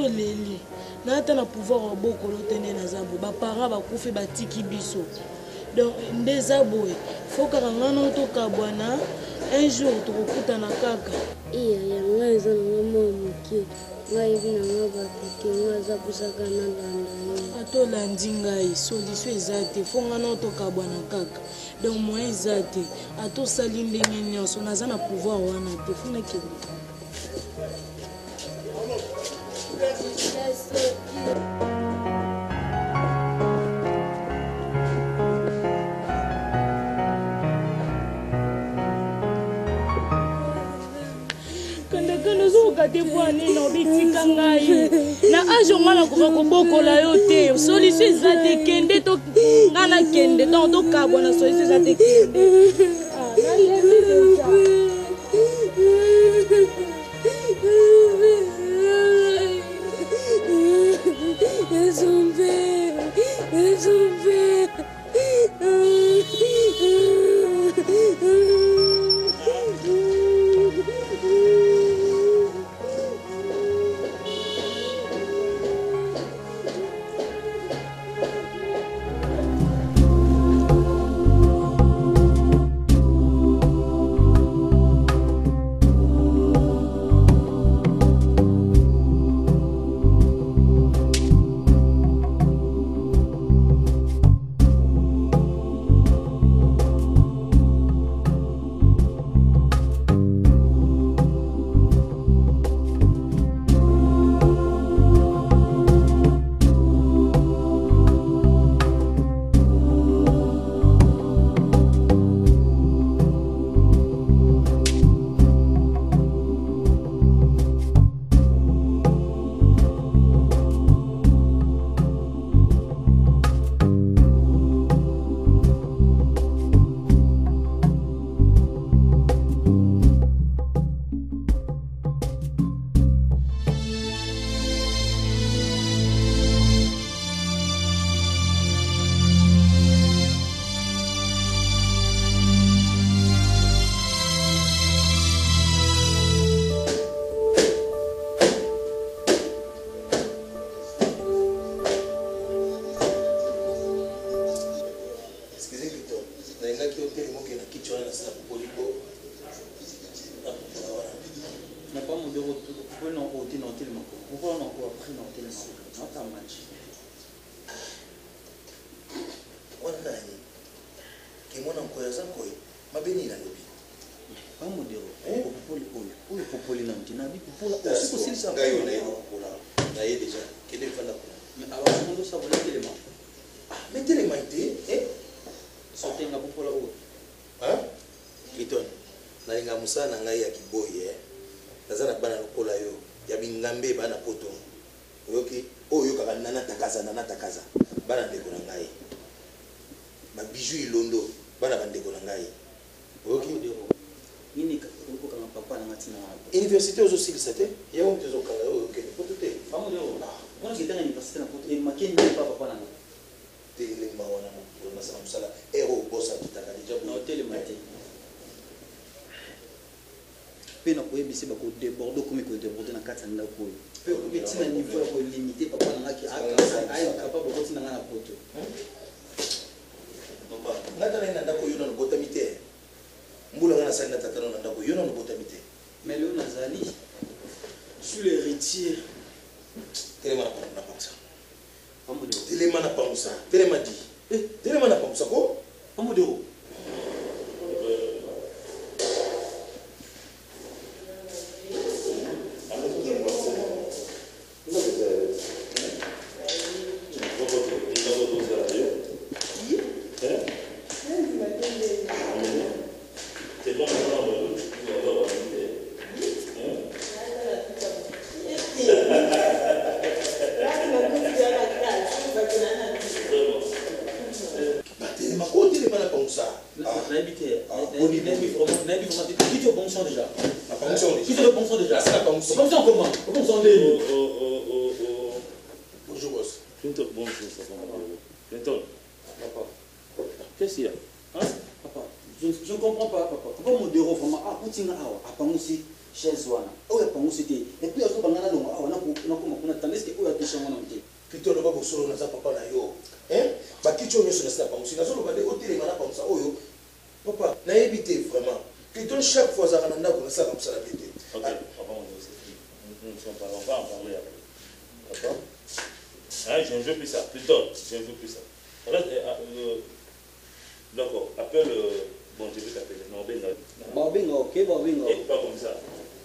leli nata na pouvoir bokolo tene na zambo ba parents ba kufi ba tiki biso donc ndeza boy faut kaka ngana to kabwana un jour to kokutana kaka iya ya ngaiza na mama mukie ngai bina ngaba peke ngaza busaka na landa ato landi ngai solution ezate faut ngana to kabwana kaka donc moyen ezate ato sali ndenge nyonso naza na pouvoir wana te funa kende kate bwani na obitika ngai na age ngana koka kobokola yo te solution eza te kende to ngana kende donc tokabwa na solution eza te kende nayebi sana ngai ya kiboye nazana bana lokola yo ya bingambe bana poto oyoki oyo kaka nana takaza bana ndeko na ngai ba bijou ilondo bana bandeko na ngai oyoki nini ko kanga papa na ngatina université ozo silisa te ya wo mtezo kala oyo kende poto te pamoja yo ona kitanga université na poto e makeni papa na ngai tele mawana mo na sana musala ero bossa kitaka deja na hotel mate pena ko ebisi ba ko déborder comme ko déborder na kati na ko pe ko betina niveau ko limiter papa na ngaki aka capable ko tina na poto papa ngata na ndako yo na botamite mbula ngana sana tata na ndako yo na botamite mais le nazali sur l'héritier telema na pamsa telema na pamsa telema di telema na pamsa ko amodero Bonjour boss. Bonjour, ça va. Clinton. Papa. Qu'est-ce qu'il y a? Hein? Papa, je ne comprends pas, papa. Pourquoi mon déro vraiment on tient à pas aussi chaise wana oyo pangusi te et puis azo bangana longa awana nakoma tandis que oyo atosha mwana te kito loba bosolo naza papa na yo bakiti oyo nyonso nasila pangusi nazoloba nde otelema na pangusa oyo papa nayebi te vraiment kito chaque fois azalaka na ndako nasalaka mosala te te. Ok, papa, nous ne sommes pas, on va en parler après. D'accord? Ah, je ne veux plus ça, plutôt, je ne veux plus ça. D'accord, appelle, bon, je vais t'appeler, non, benga. babinga ok babinga Pas comme ça,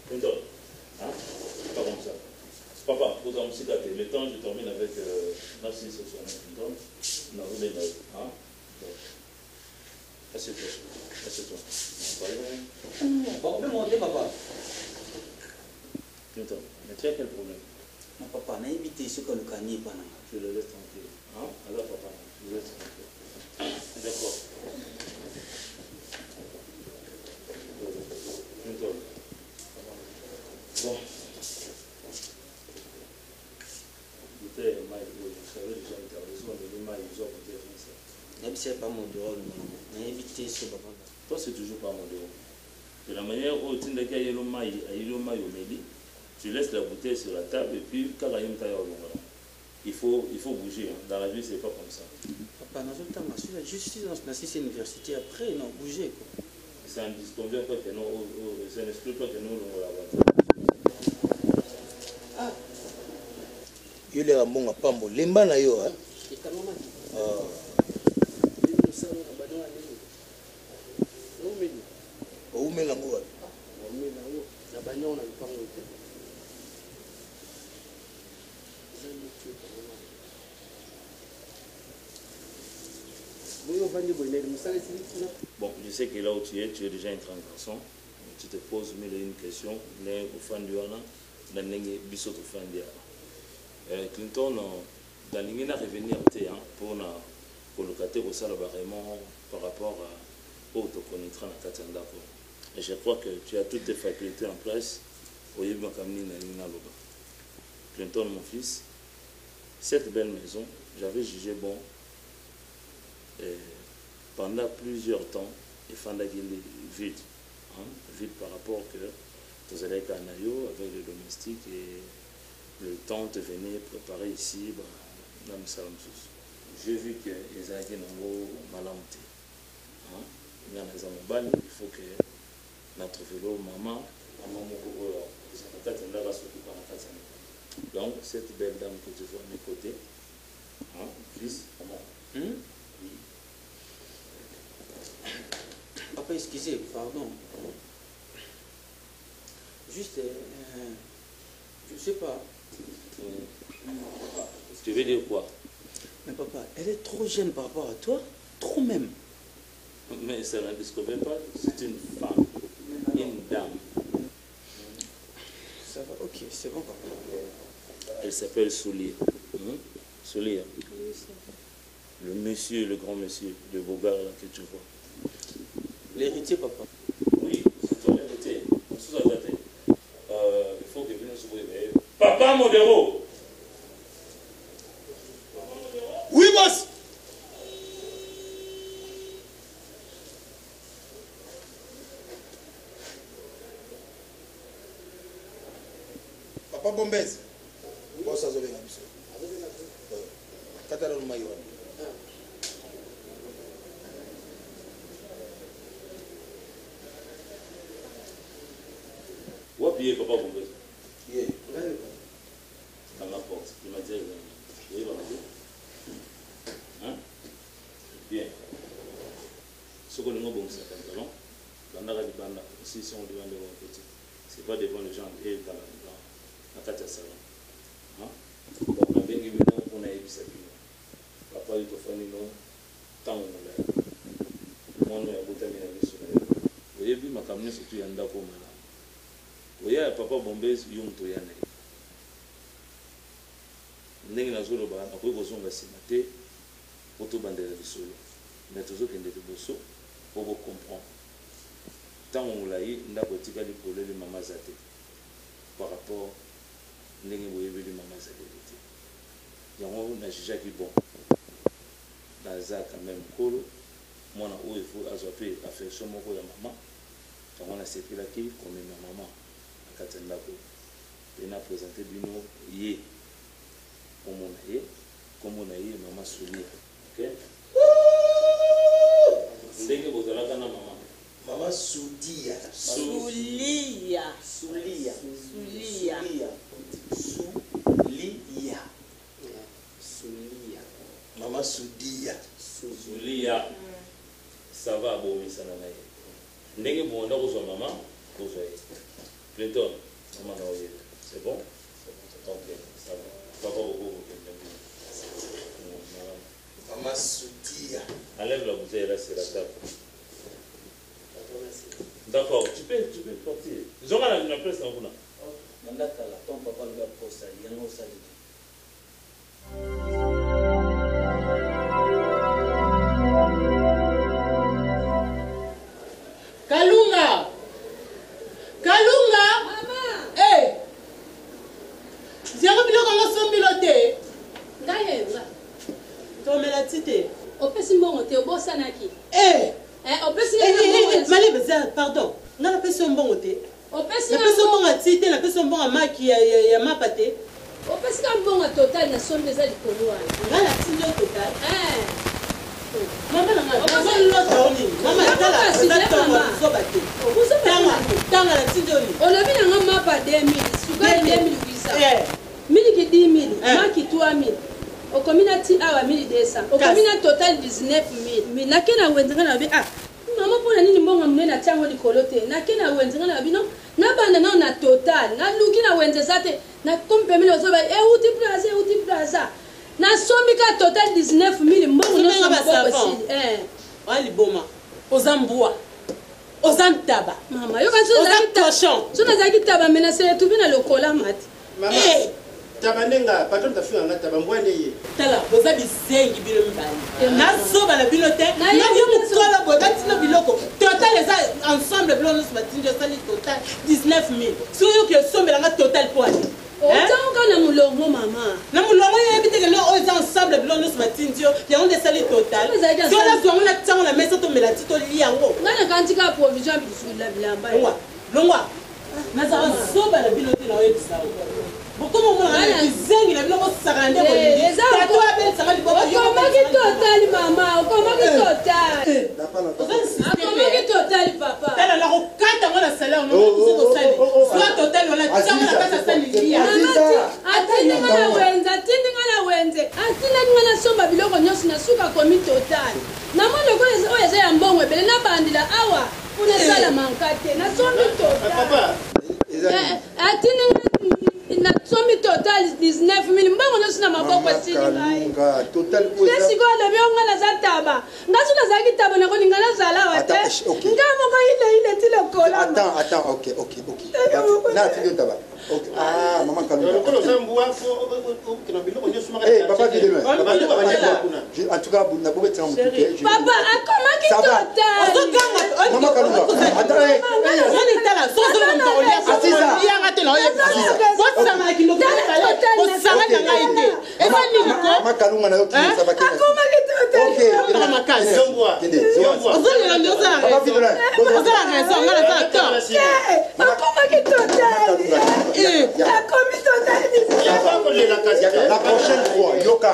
plutôt, hein? Pas comme ça. Papa, vous en aussi gâté, le temps, je termine avec Narcisse sur un plutôt, non, vous benga, hein? Assieds-toi, assieds-toi. babinga te papa Plutôt, mais tu as quel problème? na papa nayebi te soki alukani epananga Je le laisse tranquille. Hein? Alors, papa, je le laisse tranquille. D'accord. Bon. Écoutez, vous savez déjà l'intervention de l'humain, ils ont voté français. nayebi se pa modoro nayebi te so papa Toi, c'est toujours pas mon dos. De la manière où tu n'as qu'à y aller au maï, au méli, tu laisses la bouteille sur la table et puis quand la yum taille au long, il faut bouger. Hein. Dans la vie, c'est pas comme ça. papa nazotanga je suis dans la université après non bouger quoi Ça ne disconvient pas que nous, ça n'exclut pas que nous l'on la Ah. Yo leka mbonga pambo lemba na yo oumela ngo wapi Bon, je sais que là où tu es déjà un grand garçon. Tu te poses mille et une questions. Mais au fin du an, dans les bisous au fin du an. Clinton, dans les à revenir pour le côté au salaire vraiment par rapport à autoconnaître la Katanda. Et je crois que tu as toutes tes facultés en place. Clinton, mon fils, cette belle maison, j'avais jugé bon. Pendant plusieurs temps, il fallait qu'il est vide. Vide par rapport que vous allez à Canayo avec les domestiques et le temps de venir préparer ici dans le salon. J'ai vu que les Haïtiens ont malamté. Il faut que notre vélo, maman, donc cette belle dame que tu vois à mes côtés, fils, maman. papa excusez pardon juste je sais pas Tu veux dire quoi? mais papa elle est trop jeune par rapport à toi trop même Mais ça ne disconvient pas, c'est une femme, une dame. ça va ok c'est bon papa Elle s'appelle Soulier. Soulier. Le monsieur, le grand monsieur, le beau gars là que tu vois. l'héritier papa Oui, c'est toi l'héritier. Il faut que vienne se réveiller. Papa Modero! Oui, boss. Papa Bombez. Boss azobenga biso. Katala no mayo. Wapi est Papa Bombez? Yeah. Dans la porte. Il m'a dit, oui, voilà. Hein? Bien. Ce qu'on a bon, c'est un pantalon. Si on demande devant le petit, c'est pas devant les gens et dans la carte salon. Hein? Bon, on a bien vu, on a eu ça. Papa, il te fait un temps. Moi, on a beaucoup de choses. Vous voyez, ma caméra, c'est tout un d'accord. Vous voyez, Papa Bombez, il y a un toyane. Ndenge nazoloba akoki kozonga nsima te po tobandela lisolo me tozokende liboso po bocomprendre ntango molai ndako etikali polele mama aza te par rapport ndenge boyebeli mama azaleli te yango najujaki bon naza quand même nkolo mwana oyo azwa mpe affection moko ya mama yango nasepelaki komema mama kati ndako pe na présenter bino ye komona ye mama Soulia. OK? Ndenge bozalaka na mama Soudia. Soulia. Mama Soudia. Soulia. Ça va abomisa na ye. Ndenge bonda kozwa mama kozwa ye. Clinton, maman na oye. C'est bon? OK, ça va. Papa beaucoup. Mama Soudia. Enlève la bouteille là, c'est la table. D'accord, tu peux partir. Ils ont la place en vous là. Ton papa lui a posé, il y a un autre salut. Kalunga! Mama! Hey! Zéro biloko ngo sombilote. Ngayenza. Tomela tite. Opesi mbongo te obosanaki. Opesi Malebe, pardon. Nga pesi mbongo te. Opesi mbongo tite, na pesi mbongo maki ya mapate. Opesi mbongo total na sombe za likolo wana. Nga na tinjo total. Mama na nga. Mama tanga na tinjo ni. Olobi na nga mapa 2000, sukari 2800. Miliki 10000, maki 3000. Au communauté awa 1200. Au communauté total 19000. Na kena wenzenga na bi mama pona nini mbonga mnene atango likolo te. Na kena wenzenga na bi no. Na banda na total. Na luki na wenza te. Na kompemile ozoba uti plaza. Na sombika total 19000 mbongo no so possible. Wali boma. Ozambua. Ozantaba. Mama yo kanso za kitaba. Sona za kitaba menasele tubina lokola mati. Mama. Tabanenga patron tafika nga tabambwane ye. Tala boza bisengi bino mbali. Na soba na bino te. Na yo mukola boza tino biloko. Total eza ensemble bino nos matinjo sali total 19000. So yo ke sombela nga total po ani. Otanga na mulongo mama. Na mulongo ye biteke no oza ensemble bino nos matinjo ya on de sali total. So la zo on la tango la mesa to melati to liango. Ngana kantika provision bisu la bilamba. Longwa. Na za soba na bino te na yo bisawo. Beaucoup de gens qui ont total maman, total papa. Na somi total 19000 mbongo no sina maboko sini ngai total ko ngasi ko le byonga na zataba ngasu na zaki taba na ko ningala zala wate ngamo ko ile tile kola attends ok na tile taba ok maman Kalunga ko zambua fo kina biloko nyoso maka papa vidéo en tout cas na bobe tsam tout papa akoma ki total maman Kalunga attends on est là so ko ntolia Aziza yanga te no Osama ki ndoko Osama na ngaite eza niliko Makalunga na yo ki sabaki akoma ki total ok na makazi zambua ozongela ndoza ozala raison ngala za to akoma ki total akomi total la prochaine fois yoka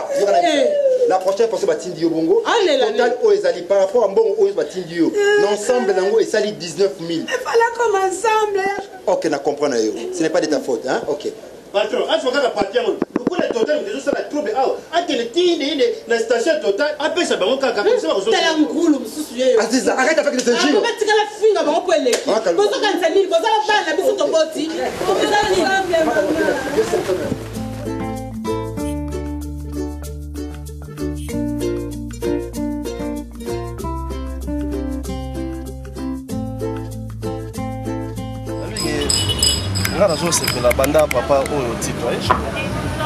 la prochaine fois batindi yo bongo total o ezali par rapport à bongo o batindi yo l'ensemble nango esali 19000 il fallait comme ensemble. OK, na comprendre yo. Ce n'est pas de ta faute, hein? OK. Patron, à ce moment là partir le total de ça la trouble à quel tine la station total après ça bango kaka comme ça ba tala ngulu mususu yeyo. Aziza, arrête avec les injures. On va tirer la finga bango po eleki. Bozo kanisa nini? Bozo bana biso to boti. Bozo ni la banda papa oyo titre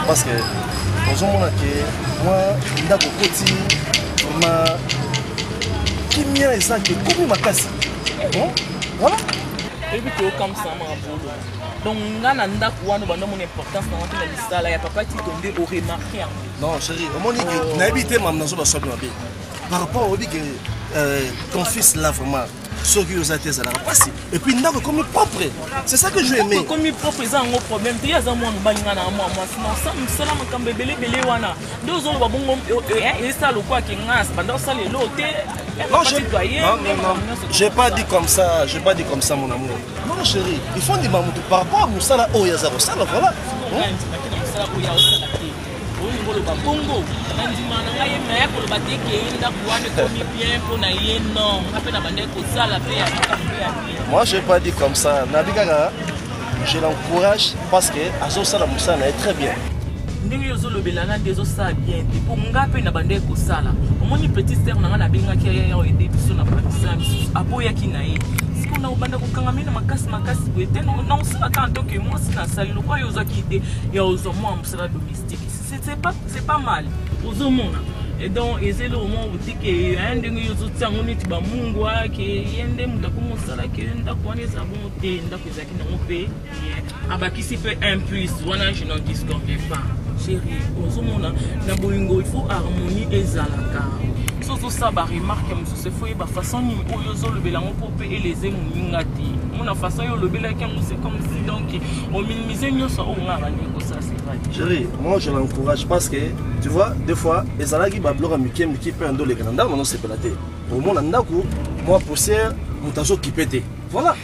parce que ozomona ke moi ndako koti ma kimia eza ke komi makasi voilà et puis que comme ça ma bolo donc ngana ndako wana banda mon importance na wana lisala ya papa ti tombe au remarquer non chérie omoni ke na habité mam nazo ba sobi mabe par rapport au dit que ton fils là vraiment ceux qui ont été à la passe. Et puis, nous avons comme propre. C'est ça que je veux aimer. Comme propre, ils ont un problème. Il y a un balinga moi. Sinon, ça me semble comme bébé wana. Deux autres babongo et ça le quoi qui ngas pendant ça les lots. Non, j'ai pas dit comme ça. J'ai pas dit comme ça, mon amour. Non, chérie, il faut dire par rapport à Moussala, oh, il y a zéro ça, voilà. Moi, je n'ai pas dit comme ça. Nabigaga, je l'encourage parce que Azosala Moussala est très bien. Ndenge yo zolobelana ndezo sa bien te po ngape na bande ko sala omoni petit sœur na ngana benga ki ya aider biso na pratisa biso aboya ki na ye siko na obanda ko kanga mina makasi bwete na osala tanto que moi sina sali lo kwa yo zakite ya ozo moi msala domestique c'est pas mal ozo mona et donc ezelo au moins utike ndenge yo zotiango neti ba mungu ake yende mutako mosala ke ndako wana za bon te ndako ezaki na mope abakisi pe un plus wana je n'en discorde pas. Chérie, na bolingo il faut harmonie ezalaka. Soso ça ba remarque mususu faut ba façon ni oyo zo lobela ngo pe eleze mungati. Mona façon yo lobela ke c'est comme si donc on minimise nyoso o ngara ni ko ça c'est vrai. Chérie, moi je l'encourage parce que tu vois des fois ezalaki ba bloga mikem qui peut ando le canada non c'est pelaté. Au monde ndako moi poussière mutazo qui pété. Voilà.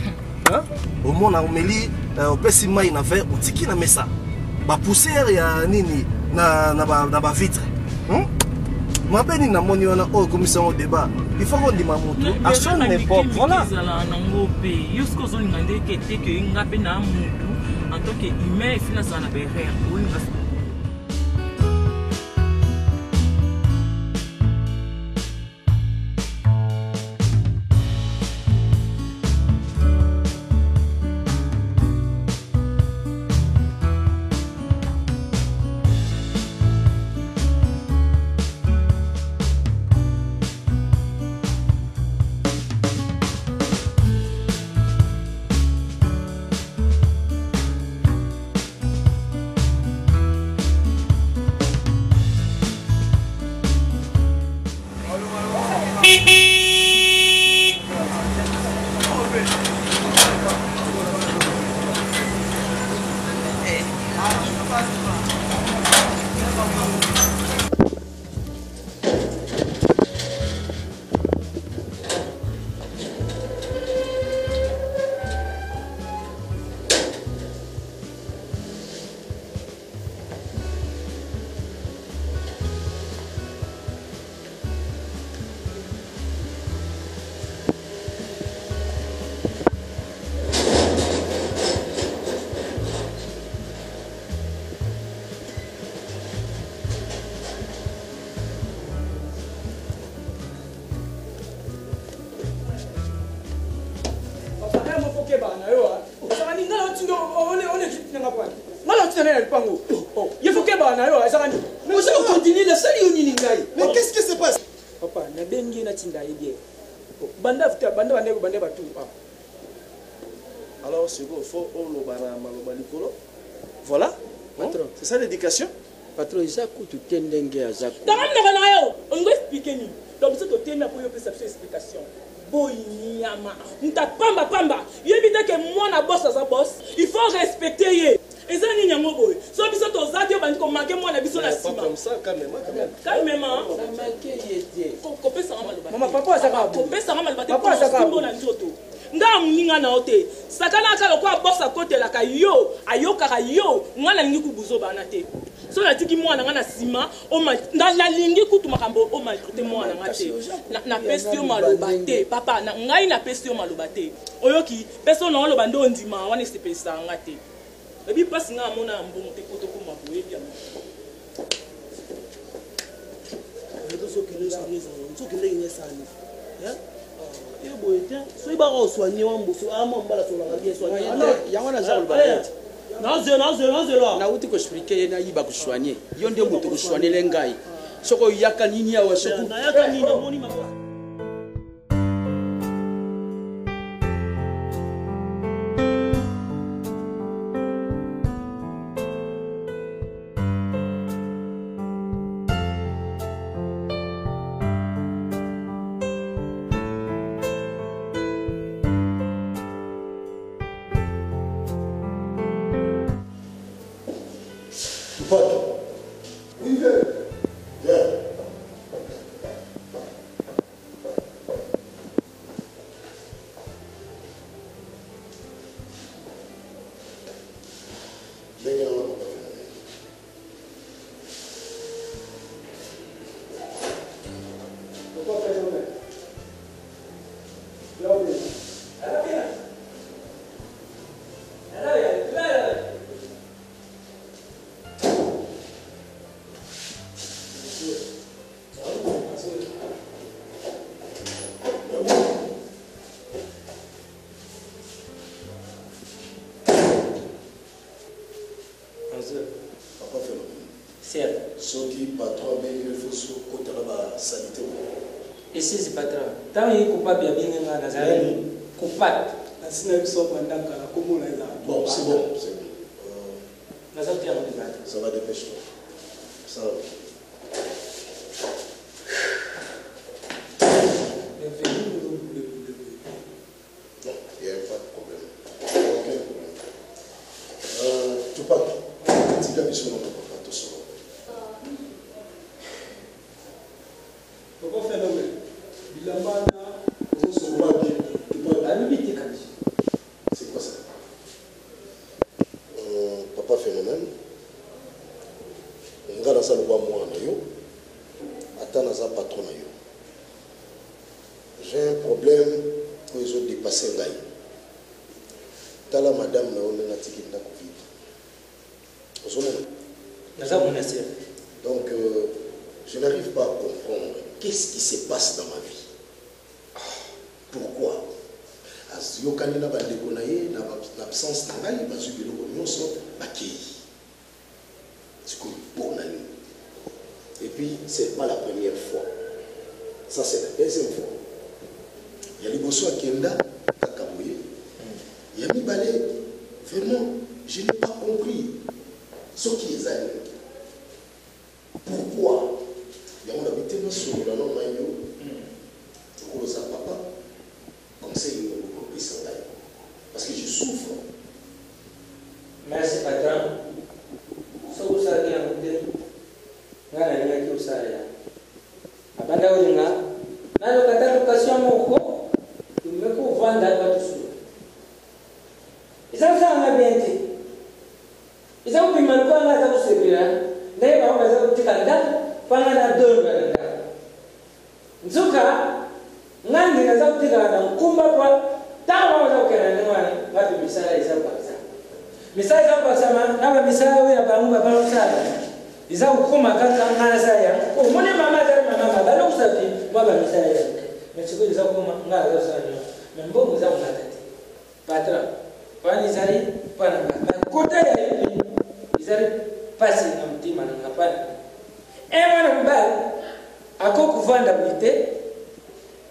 Hein? Au monde na omeli au pesima ina fait utiki na mesa. Ba poussière ya nini na ba vitre. Ma peine na moni wana o commission au débat. Il faut qu'on dise mamutu à son époque. Voilà. Yusko zo ngande kete ke ngape na mutu en tant que humain finance na berère. Mais qu'est-ce qui se passe? Papa, na bengi na tinda bien. Alors c'est bon, faut voilà. Patron, c'est ça l'éducation. Patron, Isaku tu tendenge à Zaku. On va expliquer ni. Donc c'est au thème pour y faire explication. Boyama, nta pamba. Yebite que moi na boss sa boss, il faut respecter ye. Ezani nyango boy. So biso to zaki bandi ko manquer moi na biso na sima. Comme ça quand même. Calmement. Ça manquer yete. Kopé ça mal ba. Maman papa ça va. Kopé ça mal ba te. Papa ça va. Na nzoto. Nga muninga na ote. Sakana ka lokwa boss a côté la ka yo, ayoka ka yo, ngana lingi ku buzo bana te. So la tiki moi na sima, o ma dans la lingi ku tu makambo o ma traiter moi na ngate. Na pestio malobate. Papa na ngai na pestio malobate. Oyoki, personne na loba ndo ndima wana se pesa ngate. Et puis parce que nous avons un bon côté pour nous bien. patron il faut se côté là sanité. Et si c'est patron, tant il est coupable bien bien dans la coupable. La cinéma sont pendant que comment là. Bon, c'est bon. Ça va dépêcher. Ça va. Non, il n'y a pas de problème. Aucun problème. Tupac, petit gars, sur notre papa, tout ça. Pourquoi faire l'homme? Bilambana, c'est quoi ça? Papa phénomène. On a ça le bois moi na yo. Attends ça patron na yo. J'ai un problème où ils ont dépassé ngaï. Tala madame na on a tiki na Covid. Donc je n'arrive pas à comprendre qu'est-ce qui se passe dans ma vie. Pourquoi? As yo kanina ba ndeko na ye na absence na ngai ba zu biloko nyonso ba kei. C'est comme bon ami. Et puis c'est pas la première fois. Ça c'est la deuxième fois. Il y a les bosso à Kenda, Kakaboye. Il y a mis balai. Vraiment, je n'ai pas compris ce qui est allé. Pourquoi? Il y a un habité sur le nom Mayo. Pourquoi ça papa? Conseil beaucoup plus sans d'ailleurs. Parce que je souffre. Merci patron. So vous savez en côté. Ngana ni qui usaya. Abanda ulinga. Na lokata lokation moko. Tumeko vanda watu sio. Isa sana binti. Isa upima kwa na za kusebira. Naye baomba za kutikanda panga na donga nda. Nzuka ngandi na za kutikanda kumba kwa tawa za kukena nwa watu misala isa bakza. Misala za bakza na misala wewe abamumba ba usala. Isa ukuma kaka ngana saya. Ko mone mama za mama balo usafi baba misala yake. Mechiko isa ukuma ngana za sana. Mbongo za unatati. Patra. Kwani zari pana kota ya hivi. Izari pasi na mtima na ngapana. Ewa mbali ako kuvanda bite.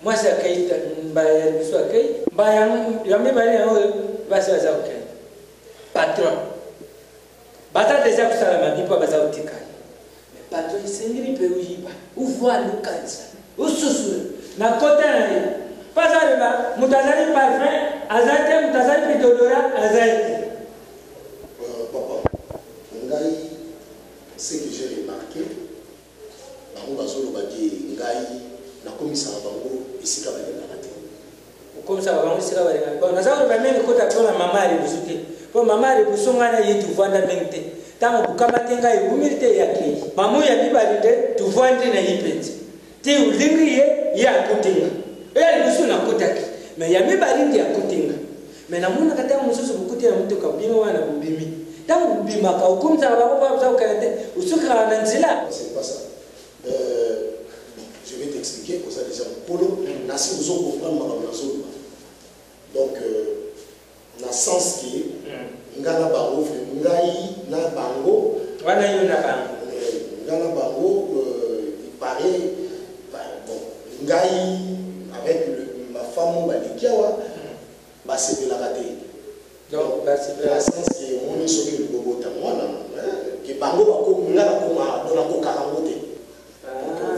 Mwasa kaita mbaya biswa kai. Mbaya yambe bali ya wewe basi waza ukeni. Patron. Bata deja kusala mabipo baza utika. Patron singiri pe uyiba. Uvwa lukanza. Ususuru. Na kota ya hivi. Pasareba, mutazali parfum, azate, mutazali pidodora, azate. Papa, ngai, ce que j'ai remarqué, bango bazolo badi ngai na komisa bango isika balinga te. Komisa bango isika balinga. Bon, nazalo ba meni kota pona mamari busuke. Po mamari busonga na yitu vanda mengte. Tango bukamate ngai humilite yake. Mamu ya bibalinde tuvande na yipenzi. Ti ulingriye ya kutinga. Elle vous na kotaki mais ya mibalindi ya kutinga mais namuna kata mususu bukuti ya mtu kabino wana bubimi tangu bubima ka ukumza baba baba za ukate usuka na nzila. C'est pas ça. Je vais t'expliquer pour ça déjà polo na si vous on comprendre ma nazo. Donc na sens qui ngana bango ngai na bango wana yo na bango ngana bango il paraît bon ngai avec ma femme Balikiawa, c'est de la rater. Donc, c'est la sens que mon isoki le bobo tamwana, que bango bako ngala koma dona ko karangote.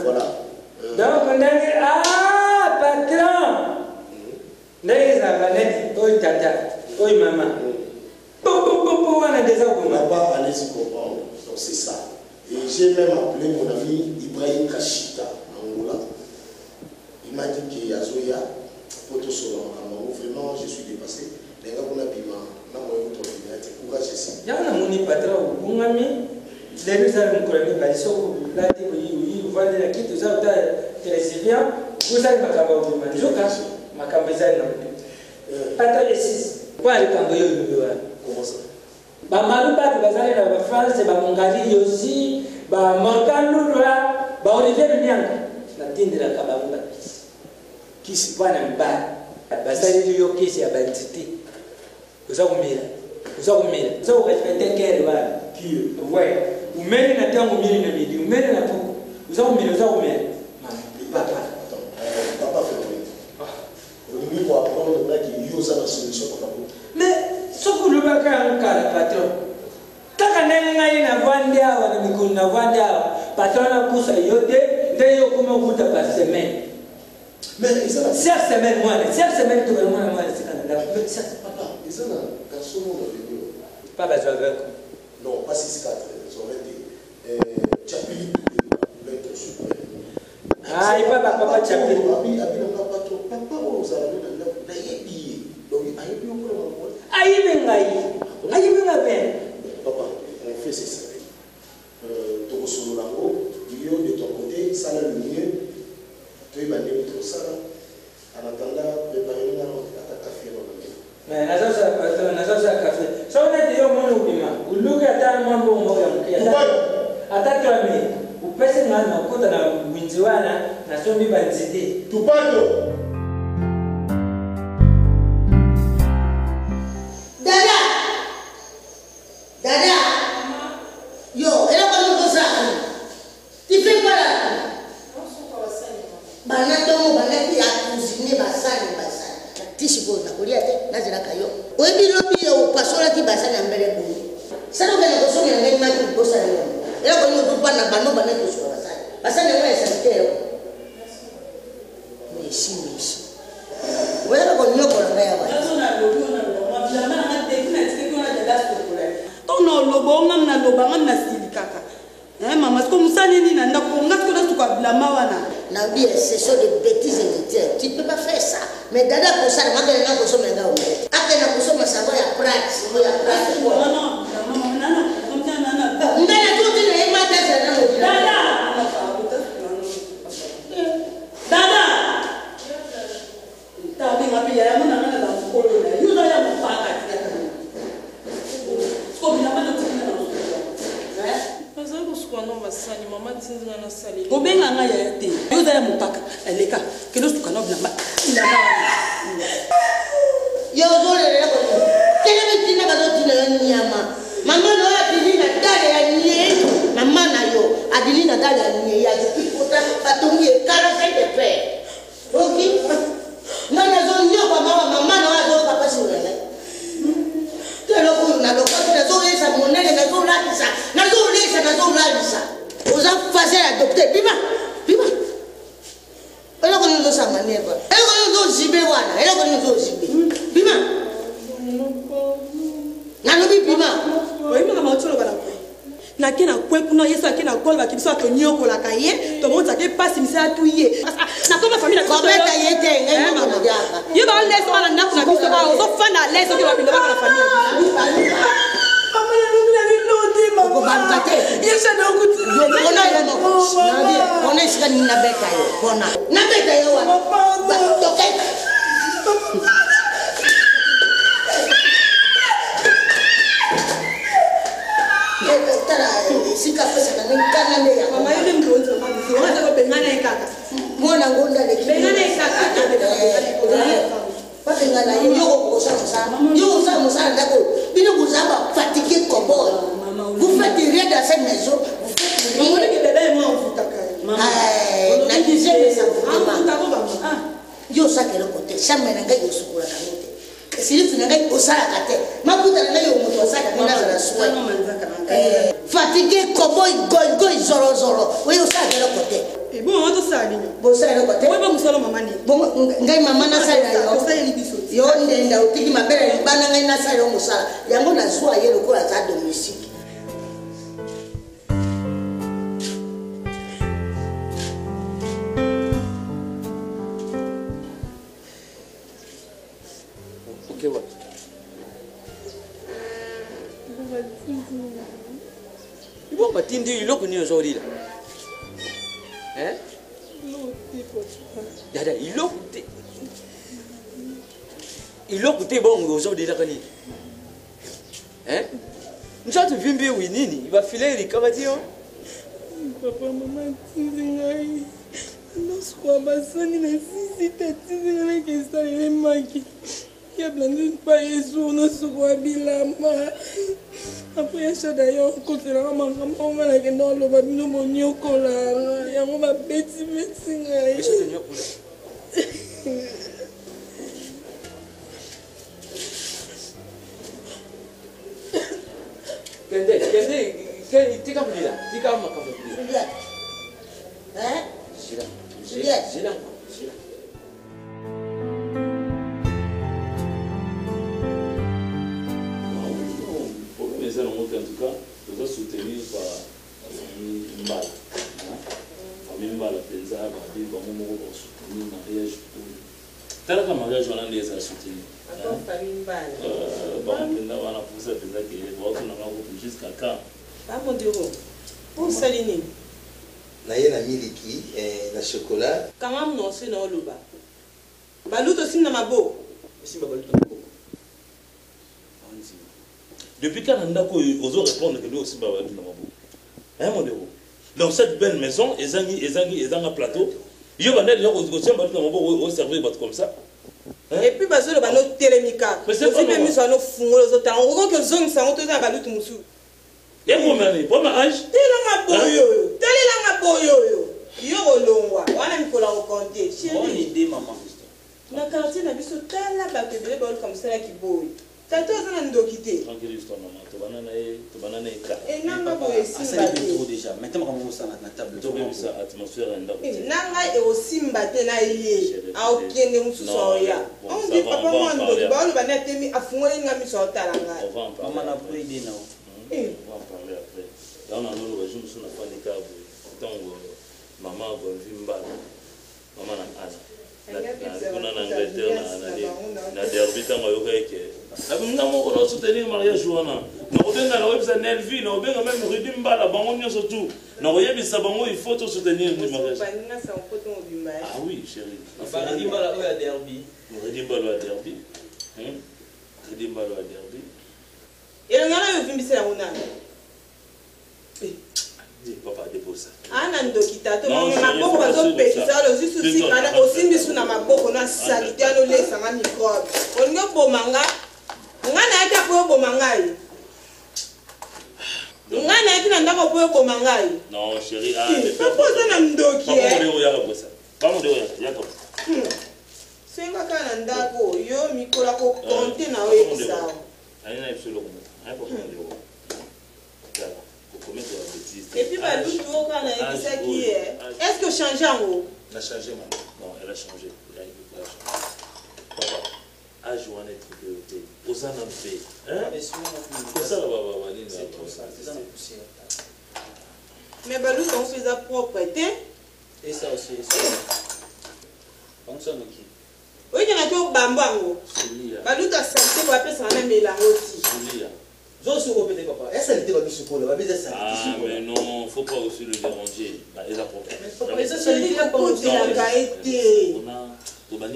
Voilà. Donc on a patron. Ndege za baneti, oi tata, oi maman. Popo wana déjà on n'a pas allé se comprendre. Donc c'est ça. Et j'ai même appelé mon ami Ibrahim Kashita Angola. Il m'a dit qu'il y a Zoya, photo sur vraiment, je suis dépassé. Les gars, on a piment, on a moyen de trouver, courage ici. Il y a un moni patron, on a mis, les deux salles de Moukolami, ils sont là, ils vont aller la quitte, ils ont été vous allez m'accabar au piment. Zoka, m'accabezal non. Patron et 6. Quoi le camboyo de l'eau? Comment ça? Bah, Malouba, tu vas aller dans la France, bah, Mongali aussi, bah, Morgan Loura, bah, Olivier Lumiang, la tine de la Kabamba. Qui se voit dans le bar, basali yo kesi ya bandité. Uza kumira. Uza respecter quel bar? Qui? Ouais. umene na tango mili na midi umene na po uza umene papa lui pour apprendre là qu'il y a une solution pour la. Mais ce que nous va faire patron. Taka ngai na vandia wana mikuni na vandia patron na kusa yote ndio kuma kuta par semaine. Mais ça chaque semaine moi chaque semaine tu vas moi c'est quand même papa ils sont là garçon dans le pas besoin avec non pas 6 4 ils ont été chapili l'être suprême. Ah il pas papa chapili papa on ça na yebi donc ayebi ko na mo ayebi ngai papa on fait c'est ça to solo lango yo de ton côté ça la lumière tu vas aller tout ça en attendant préparer une café mais nazosa café so na dio mwana ubima uluka hata mambo moja mkia hata klami upese ngana ukuta na winziwana na sombi banzidi tupando Dada, yo, elle a pas de ça. Tu fais quoi là? Banato, banati a cuisiner basani. Tishi ko na kulia te, na zira kayo. Webi lobi yo pasola ki basani ambele bu. Sano bana ko so ngai ma ku ko sa yo. Ela ko no dupa na bano banato so basani. Basani ngwa esa tero. Meshi. Wewe ko nyoko na ngaya ba. Tono lobo ngam na loba ngam na silikaka. Maman, comme ça ni na ndako ngatu ko tuka blama wana. Na bien, ce sont des bêtises inutiles. Tu peux pas faire ça. Mais dada pour ça, ma belle n'a pas somme ngao. Ake na kusoma savoir ya pratique, ya pratique. Non, nana. Ngana tu tena ema tata na mo. Dada. Tabi ngapi ya mwana ngana na mkolo na. Yuzo ya mpaka tia. Sko bila mana tina na. Obenga nga ya te. Yoza ya mupaka eleka. Kilo sukana blamba. Yo dole le ko. Kele bitina ba dotina ya nyama. Mama no adilina dale ya nye. Mama na yo adilina dale ya nye ya kikuta patungi kala de pe. Okay? Nana zo nyo kwa mama no azo papa shule. Kelo ko na lo ko na zo esa monene na zo lakisa. Na zo lisa. Oza fazer a docteur bima. Ela ko ndo sa maneva. Ela ko ndo zibe wana. Ela ko ndo zibe. Bima. Na no bima. Oyi mama otolo bana ko. Na kina kwe kuna Yesu akina kolba kibiso atonyoko la kaye. To monta ke passe misa atuye. Na koma famille ko beta yete ngai mama mojaka. Yo ba leso wana ndaku na biso ba ozo fana leso ke ba bindo ba na famille. On va vous faites rien dans cette maison. Vous faites yo sakelo kote shamena ngai usukura kanite silifu ngai osala kate makuta ngai yo moto osala mina za suwa fatigué cowboy goy zoro we osala kote e bon on to sali bo sala kote we ba musalo mama ni bo ngai mama na sala yo ndenda utiki mabele bana ngai na sala yo musala yango na suwa yelo ko za domestique. Bon, bah, tu dis, il est aujourd'hui là. Hein? Dada, il est écouté bon aujourd'hui là. Hein? Nous sommes venus bien, oui, Nini. Il va filer les cavatiers. Papa, maman, tu dis, nous sommes pas ni nécessité, tu dis que ça est manqué. Il y a plein de païens sur nos soins, bilama. Après ça d'ailleurs, quand tu as maman m'a dit non, le babi nous monio kola, ya mo ba beti mesinga. Mais ça tenir pour Kende, tika pulila, tika makambo pulila. Juliette. Hein? Juliette. Mais ça, en tout cas, nous sommes soutenus par la famille Mbala. La famille Mbala, Penza, Babi, Bamomo, soutenir le mariage. Tel que le mariage, on a les soutenus. Encore famille Mbala. On a poussé Penza qui est jusqu'à quand? Ah mon Dieu. Pour Saline. Naye na miliki na chocolat. Comment non c'est non luba. Baluto sim na mabo. Simba baluto na mabo. Depuis quand on a osé répondre que nous aussi baluto na mabo. Hein mon Dieu. Dans cette belle maison, ils ont un plateau. Yo bandel yo aussi baluto na mabo au servir comme ça. Et puis bazo le bano télémica. Mais c'est pas même mis sur nos fungolo zo ta. On que zone ça on te za baluto musu. Et pour ma âge. Tela maboyo. Tela maboyo. Yo olongwa. Wana mikola au compter. Bonne idée maman. Na quartier na biso tala ba bébé bol comme ça qui boy. Tato za ndo kité. Tranquille histoire maman. To banana e ka. Et nanga boye simba trop déjà. Maintenant comment ça na table. To bien ça atmosphère enda. Nanga e o simba te na ye. A okende mususo ya. On dit papa moi ndo ba lo bana temi afungole nga miso tala nga. Maman na pro idée na. On va en parler après. Là, on a nous le régime sur la fin des câbles. Tant maman va vivre maman n'a pas. On a en Angleterre, na derby tant on y que. La même nous on soutenir mariage joana. On vient dans la web ça Nelvi, on vient même Rudy Mbala, bango nyo surtout. Na oyebi sa bango il faut soutenir le mariage. Ah oui, chérie. Rudy Mbala au derby. Rudy Mbala au derby. Rudy Mbala au derby. Et on a eu vu ça on a. Dis papa dépose ça. Ana ndokita to mama maboko bazo pesa lo juste si kana osimbi suna maboko na salite ano le sanga microbe. Ongo bomanga. Ngana yake ko bomanga yi. Ngana yake ndako ko bomanga yi. Non chérie, papa na ndoki. Papa ndio yako ça. Papa ndio yako. Senga kana ndako yo mikola ko compter na we sawa. Aina absolument. Et puis, est-ce que change en haut? Elle a changé, maman. Non, elle a changé. Papa, âge ou en être priorité. Au sein d'un fait. C'est ça, c'est pour ça. C'est ça la poussière. Mais Balou, on fait sa propreté. Et ça aussi. Fonctionne qui? Oui, il y en a qui ont bambango. Balou, ta santé, on va faire ça en mélange aussi. Papa. Est-ce qu'elle était pas sur le Ah, mais non, faut pas aussi le déranger. Il a propre. Mais ça, c'est lui qui a porté la gaieté. Papa,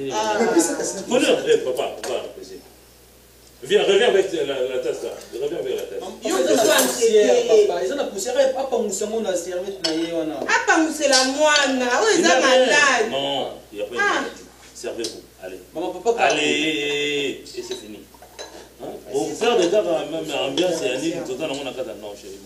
viens, reviens avec la tasse là. Reviens avec la tasse. Ils ont la poussière, pas mousser mon serviette. Pas mousser la moine. Oh, ils ont malade. Non, il n'y a pas de maladie. Servez-vous. Allez. Maman, papa, allez, et c'est fini. Pour faire déjà la même ambiance et aller tout le temps dans mon accord, non, chérie.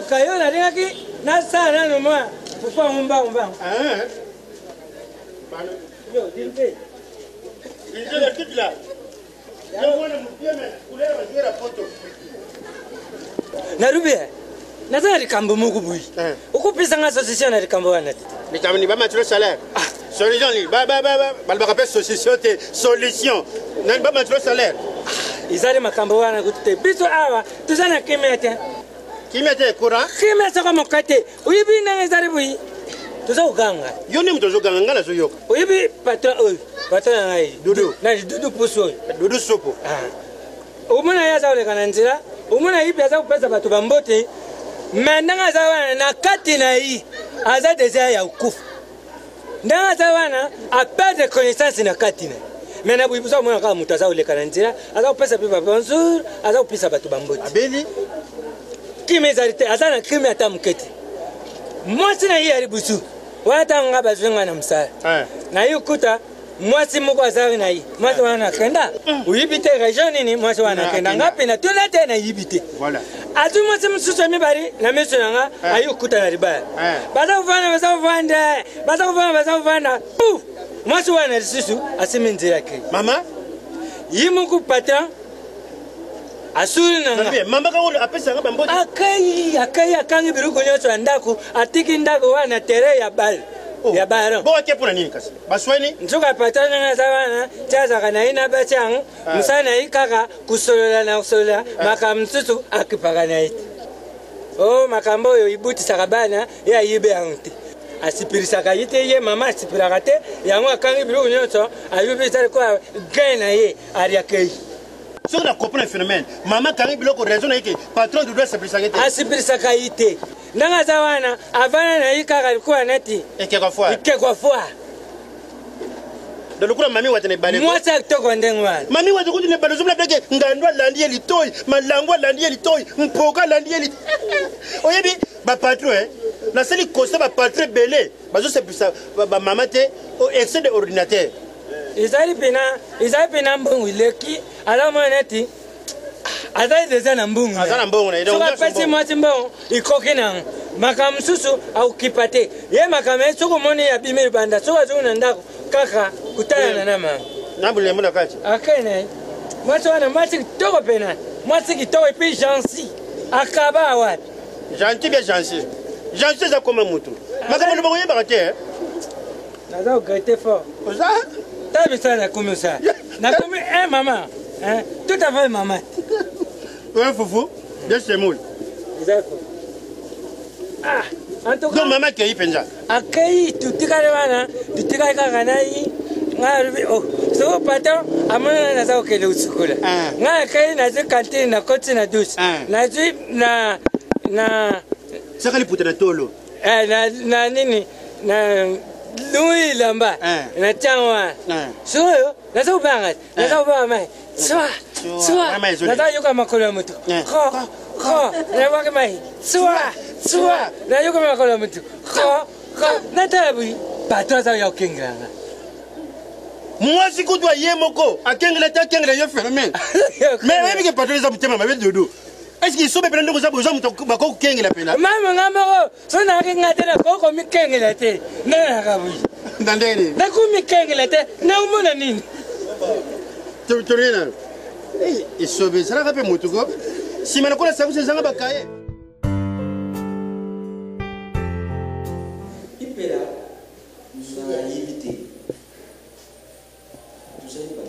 Kayo na denga ki na sana no ma kufa umba. Yo dimpe. Il est tout là. Ya mwana mpia me kulera majira photo. Na rubia. Na zari kambo muku bui. Ukupisa nga association na kambo wana. Mitamani ba matro salaire. Solution li ba rappelle solution. Na ba matro salaire. Izari makambo wana kutte. Biso awa tuzana kimete. Kimete courant? Kimete kama kate. Uyibi na izari bui. Tuza uganga. Yoni mtozo ganga ngala so yoka. Uyibi patron ngai. Dudu. Na dudu puso. Dudu sopo. Umuna ya saule kana nzira. omona yipe aza kopesa bato bambote me ndenge aza wana na kati na ye aza deja ya okufa ndenge aza wana aperdre connaissance na kati na ye me na boyibusa omona kaka moto aza koleka na nzela aza kopesa mpe babonjour aza kopesa bato bambote abeli crime ezali te aza na crime ata moke te mwasi na ye ya libusu wana ntango nga bazwi nga na mosala na ye okuta mwasi moko azali na ye mwasi wana nakenda oyibi te région nini mwasi wana nakenda nga mpe natuna te nayibi te azwi mwasi mosusu amibali na miso na nga aye okuta na libaya baza kovanda puf mwasi wana lisusu asimi nzela ke mama ye moko patron asuri nanga mama kango apesanga bambote akai akangi biruko nyonso ya ndako atiki ndako wana tere ya bal ya baron bo ake pona nini kasi basweni nzuka patana na sawana chaza na ina bachang musana ikaka kusolola makamsusu akipaka na iti makambo yo ibuti sakabana ya yibe anti asipirisa kayite ye mama asipiraka te yango akangi biruko nyonso ayubi tare kwa gaina ye ariakei. Si on a compris le phénomène, maman quand il a raison que patron doit se présager. Ah c'est présager. Nanga zawana avana na ika kalikuwa neti. Et quelquefois. Dans le coup mami watene bale. Moi ça toko ndengwa. Mami watu kuti ne bale zumla pleke ngandwa landie litoi, malangwa landie litoi, mpoka landie lit. Oyebi ba patron na seli constat ba patron belé. Bazo se présager ba maman te au excès de ordinateur. Izali pena mbungu leki ala mwaneti azali deja na mbungu soka pesi mwati mbongo ikoki na makamsusu au kipate ye makame soko moni ya bimiri banda soka zungu na ndako kaka kutana na nama nambule muna kati akene mwati wana mwati kitoko pena mwati kitoko epi jansi akaba wapi janti bien jansi za koma mutu makama nubango ye bakate naza ugrete fort t'as vu ça, comme ça? N'a comme maman. Hein? Tout à fait, maman. Oui, Foufou. Bien, c'est moule. Ah, en tout cas. Donc, maman qui est penja. Accueilli, tout est carrément. Tout est carrément. Oh, c'est au patron. À mon avis, ça, ok, le chocolat. N'a accueilli, n'a pas cantine, n'a pas de douce. N'a pas. C'est quand il peut être tolo. Na nini. Na. Lui lamba na changwa soyo nazo banga mai swa nazo yoka makolo mutu ko na waka mai swa na yoka makolo mutu ko na tabu patoza yo kinganga moi si kutwa yemoko akengela ta kengela yo phénomène mais même que patoza mutema mabe dodo est-ce qu'il sobe pena ndoko za bozo mutu bako kengela pena mama ngamako so na kingatela koko mikengela te na kabuyi ndandeni nakumi kengela te na umona nini torena isobe sara kape mutu ko simana kola sabu sezanga bakaye ipela na limité vous savez pas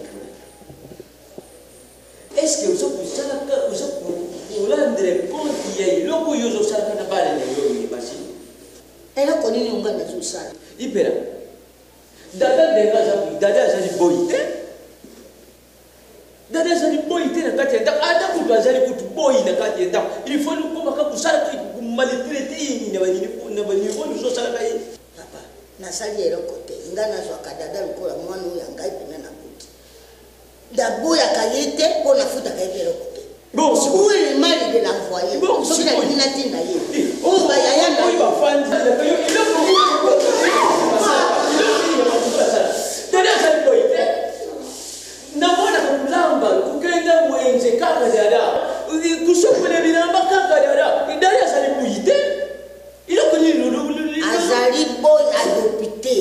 est-ce que vous avez ça Olandre compte yai loko yozo sara na bale na yo basi ela konini ungana zusana ipela dada azali boyite na kati ya ndako ata kutu azali kutu boyi na kati ya ndako il faut lukobaka kusala maltraite ini na banivo luzosalaka ye papa nasali eloko te nga nazwaka dada lokola mwana oyo ngai pena na buti ndabuyaka ye te mpo nafutaka ye eloko te où est le mari de l'envoyé soki nalingi natinda ye oyo bayayanda namona kulamba kugenda mwenze kaka dada kusopele bilamba kaka dada dada azali buyite iloko nini azali boy adopite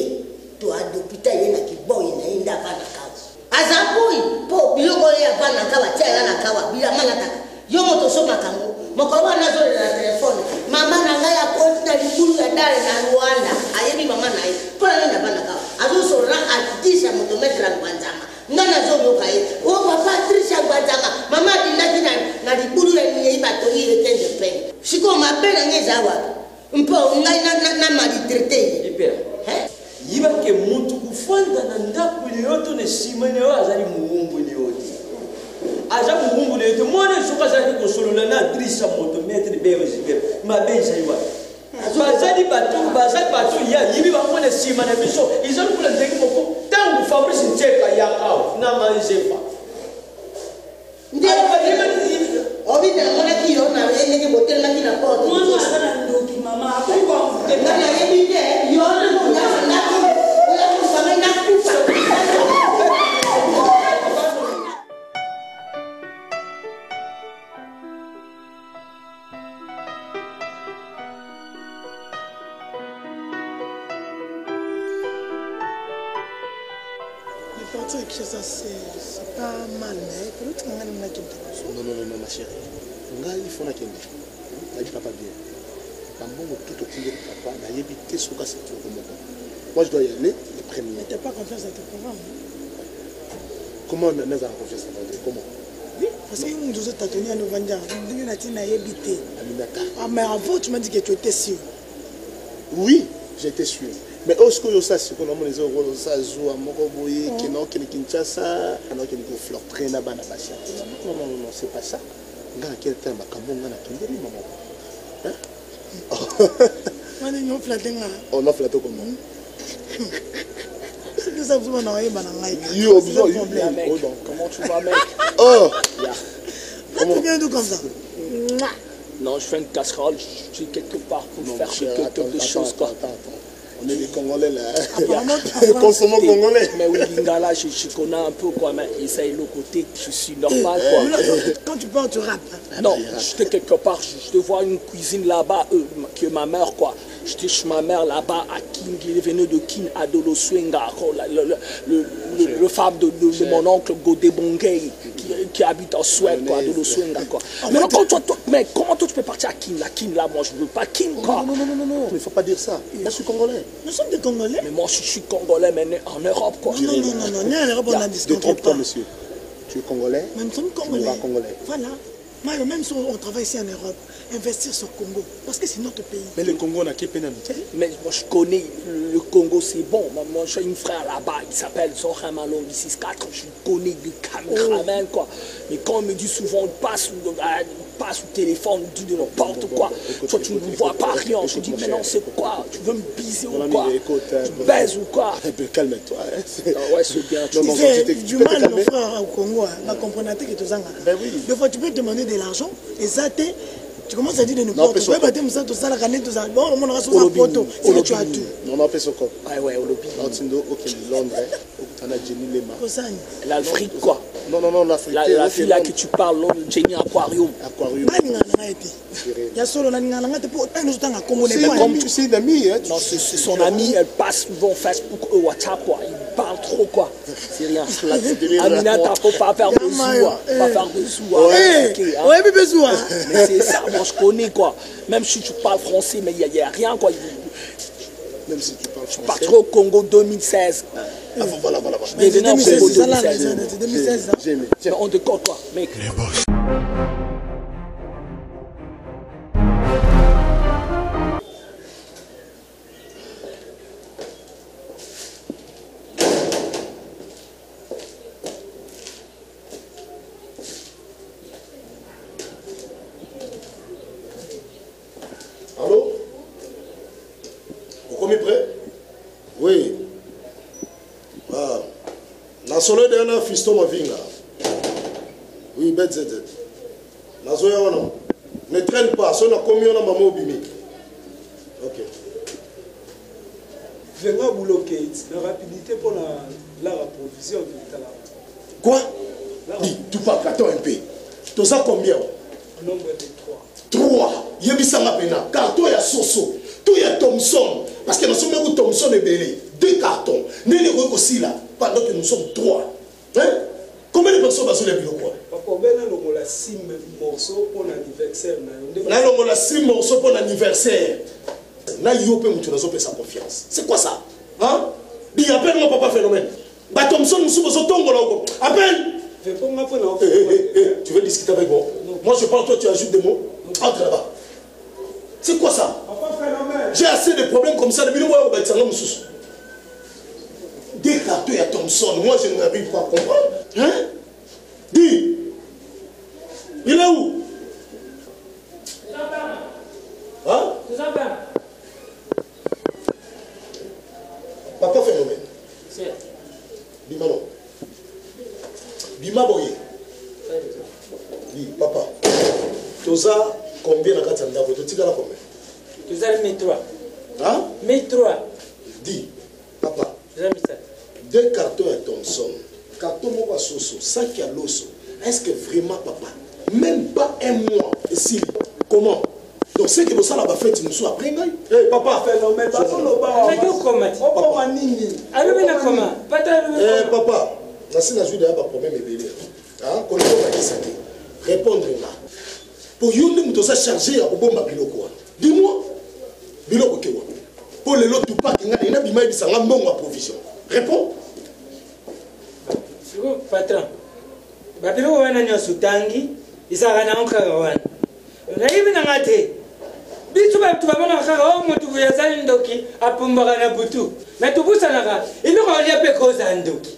to adopita ye na kiboy na ye nda bana kawa aza boy po biloko ye bana kawa tia ya na kawa bila mana taka yo moto soma kango moko wana zole na telefone mama na ngai akonti na libulu ya dale na Rwanda ayebi mama na ye pona nenda bana kawa azo sora atisha moto metra kwanzama ngana zoyo kai o papa Trisha Gwatama mama dinaki na libulu ya ni ibato ile tende pe siko mabela ngeza wapi mpo ngai na maltraité ipela yibake muntu kufanda na ndako yoto ne simene wa azali muumbu yote aza muumbu yote mwana soka zali ko solola na adresse moto maître BOGB mabenja yiwa bazali bato ya yibi bamona nsima na biso izali kula ndenge moko ntango Fabrice Ncheka yakao na manjefa obite namonaki yo na elenge botelemaki na porte mwana azala ndoki mama akokoanga nayebi te yo oyakusanga nakufa. C'est pas mal, mais l'autre quand même non, ma chérie. Il faut la kende. La papa bien. Pambon tout au tigre papa, la yébité sous casse tout le monde. Moi je dois y aller le premier. Mais t'as pas confiance à tes programmes. Comment on a confiance à tes comment? Oui, parce que nous nous avons tenu à nous vendre. Nous avons yébité. Ah mais avant tu m'as dit que tu étais sûr. Oui, j'étais sûr. Mais est-ce que ça c'est qu'on a les euros ça joue à Moroboye qui non qui est Kinshasa, alors qu'il faut flirter na bana basia. Non, c'est pas ça. Nga quel temps ba kambonga na kindeli maman. Hein? On flatter nga. On a flatté comment? C'est que ça vous on a eu bananga. Yo, problème. Oh donc comment tu vas mec? Oh. Comment tu viens d'où comme ça? Non, je fais une casserole, je suis quelque part pour faire quelque chose quoi. On est des Congolais là. Consommons Congolais. Mais oui, Lingala, je connais un peu quoi, mais essaye le côté, je suis normal quoi. Quand tu parles, tu rappes. Non, j'étais quelque part, je te vois une cuisine là-bas, que ma mère quoi. J'étais chez ma mère là-bas à King, il est venu de King à Doloswenga, le femme de mon oncle Godé Bongay qui habite en Suède quoi, Doloswenga quoi. Mais comment toi tu peux partir à King? La King là, moi je veux pas King quoi. Non, mais il faut pas dire ça. Moi je suis Congolais. Nous sommes des Congolais. Mais moi je suis Congolais, mais né en Europe quoi. Non, né en Europe on a discuté. Détrompe-toi monsieur. Tu es Congolais. Mais nous sommes Congolais. Tu n'es pas Congolais. Voilà. Même si on travaille ici en Europe, investir sur le Congo, parce que c'est notre pays. Mais le Congo n'a qu'à peine. Mais moi je connais le Congo, c'est bon. Moi j'ai une frère là-bas, il s'appelle Zoham Along 64. Je connais des caméramans quoi. Mais quand on me dit souvent, passe au téléphone, on dit n'importe quoi. Toi tu ne vois pas rien. Je dis mais non, c'est quoi? Tu veux me biser ou quoi? Tu baises ou quoi? Calme-toi. Ouais, c'est bien. Tu disais du mal nos frères au Congo, va comprendre que tu as. Des fois tu peux demander de l'argent et ça tu commences à dire de nous porter. Tu peux battre tout ça, la canette, tout ça. Bon, on aura sur la photo. C'est que tu as tout. On a fait ce corps. Ouais, au lobby. Londres, on a Jenny Lema. L'Afrique quoi? Non, l'Afrique. La fille là que tu parles, Jenny Aquarium. Il y a solo la ningana pour nous temps à Congo. Comme tu sais, l'ami. Non, c'est son ami, elle passe souvent Facebook, WhatsApp quoi. Il parle trop quoi. C'est rien. Aminata, faut pas faire de sous. Pas faire de sous. Ouais, bébé sous. Mais c'est ça, moi je connais quoi. Même si tu parles français, mais il n'y a rien quoi. Même si tu parles français. Je pars au Congo 2016. Voilà. Mais 2016, 2016. Mais on décolle quoi, mec. Allô? Vous commis prêt? Oui. Ah. La solo de un fiston ma vinga. Oui, bête zed. La zoya wana. Ne traîne pas, ça n'a commis on a maman bimi. Ok. Venga bloquer la rapidité pour la provision de l'État. Quoi? Dis, tu parles, attends un peu. Tu sais combien? Nombre de 3. 3. Yebisanga pena. Carton ya Soso. Tout ya Thomson. Parce que nous sommes même Thomson et Belé. 2 cartons. N'est aussi là. Pendant que nous sommes 3. Hein? Combien de personnes sont les bureaux? Papa, ben on a 6 morceaux pour l'anniversaire. On a 6 morceaux pour l'anniversaire. Na yope mutu nazo pesa confiance. C'est quoi ça? Hein? Dis appelle mon papa phénomène. Ba Thomson musu bozo tongo là encore. Appelle. Tu veux discuter avec moi? Moi je parle, toi tu ajoutes des mots. Entre là-bas. C'est quoi ça? J'ai assez de problèmes comme ça. Depuis le mois où tu as musu. Des cartons à Thomson. Moi je n'arrive pas à comprendre. Hein? Dis. Il est où? Oui, papa. Toza combien na kati ndako to tikala combien? Toza 1003. Hein? 1003. Dis, papa. Toza 1003. 2 cartons à Thomson. Carton moko soso, 5 à l'osso. Est-ce que vraiment papa, même pas un mois ici, comment? Donc c'est que ça la fête nous soit après. Eh papa, phénomène ba solo ba. Mais tu comment? Opo manini. Allo na comment? Pata allo. Eh papa, na sina juu de ba problème ebele. Hein? Ko ko ba kisate. Répondre là. Pour yonde muto sa charger à bomba biloko. Dis-moi. Biloko kewa. Pour le lot tout pas ngana ina bima bisanga mbongo provision. Réponds. Patron. Bapilo wana nyoso tangi isaka na onka wana. Na hivi na ngate. Bitu ba tubabona kaka o mutu ya zali ndoki apumba na butu. Na tubusa naka ino ko ya pe ko za ndoki.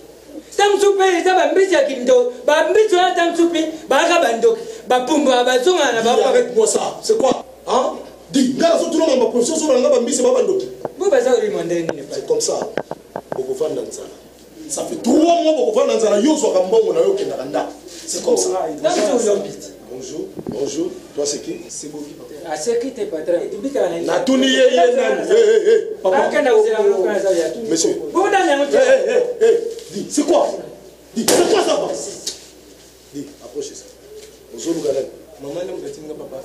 Samsupe za bambizi ya kindo. Bambizi ya tamsupe baka bandoki. Bapumba bazonga na bapa avec moi ça. C'est quoi? Hein? Dis, là zo tout le monde ma profession so nga bambizi ba bandoki. Bo baza uri mondeni. C'est comme ça. Boko fanda nzala. Ça fait 3 mois pour faire dans la yoso à Mbongo na yo kendakanda. C'est comme ça. Bonjour. Bonjour. Toi c'est qui? C'est Boki papa. Ah c'est qui t'es patron? Na tuni ye nani? Papa. Monsieur. Dis, c'est quoi? Dis, c'est quoi ça? Dis, approchez ça. Bonjour Luganen. Maman ne me dit papa.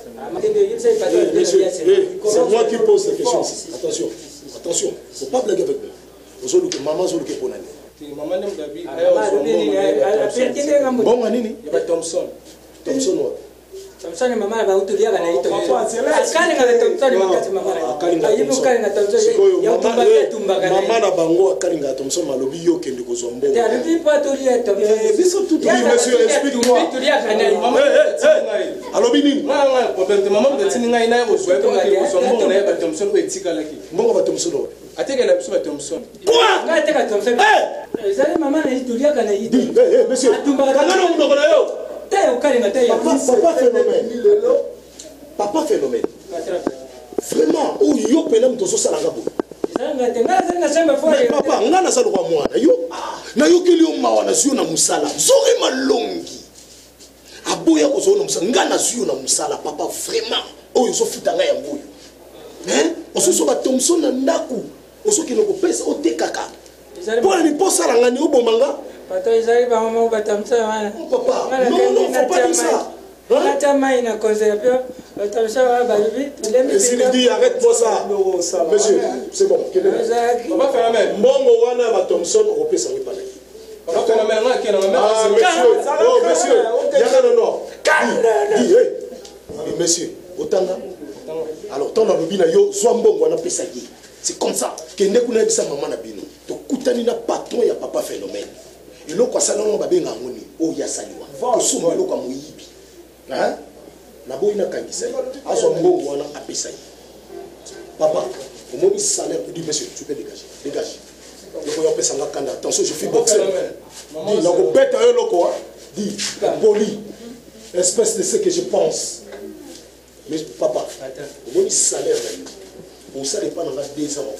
Monsieur, c'est moi qui pose la question ici. Attention. Attention. Faut pas blaguer avec moi. Bonjour maman Zoluke Ponani. Maman n'aime Gabi. Bon, nini? Il y a Thompson. Thompson, ouais. Thompson, maman, va où tu viens, elle est Thompson, maman na bango akalinga Thompson malobi yo kende ko zombo. Monsieur, explique-moi. Alobi nini? Maman de tininga ina ko zo ko zombo na ba Thompson ko etika laki. Mbongo ba Thompson. Ateka na biso ba Thompson. Quoi? Ateka Thompson. Ezali maman na itulia kana iti. Monsieur. Kangana mudoko na yo. Papa phénomène. Papa phénomène. Vraiment, où yo pena mtoso salanga bo. Papa, nga na salu kwa mwana yo. Na yo kili yo mawana sio na musala. Zore malongi. Aboya ko zo na musala, nga na sio na musala papa vraiment. Oyo so futanga ya mboyo. Hein? Oso ba Thompson na ndaku. Oso kino ko pesa o tekaka. Pour ni posa la ngani obomanga. Papa, ils ba mama ba Thompson wana. Papa, non, faut pas dire ça. S'il dit arrête-moi ça, monsieur, c'est bon. Papa Phénomène, Mbongo wana ba Thompson au pesa ni pale. Papa Phénomène là qui est dans la monsieur, oh monsieur, yaka non. Dis, monsieur, otanga. Alors ton alobi na yo so Mbongo wana pesa ki. C'est comme ça. Kende kuna bisa mama na bino. To kutani na patron ya Papa Phénomène. Il ko sala no babenga ngoni o ya saliwa. Ko suma lo kwa muyibi. Hein? Na boina kangisa. Aso Mbongo wana apesa. Papa, au moment du salaire, tu dis monsieur, tu peux dégager. Dégage. Il faut appeler ça la canne. Attention, je suis boxeur. Dis, la bête à eux loko. Dis, poli. Espèce de ce que je pense. Mais papa, au moment du salaire, on ne sait pas dans la 2 ans.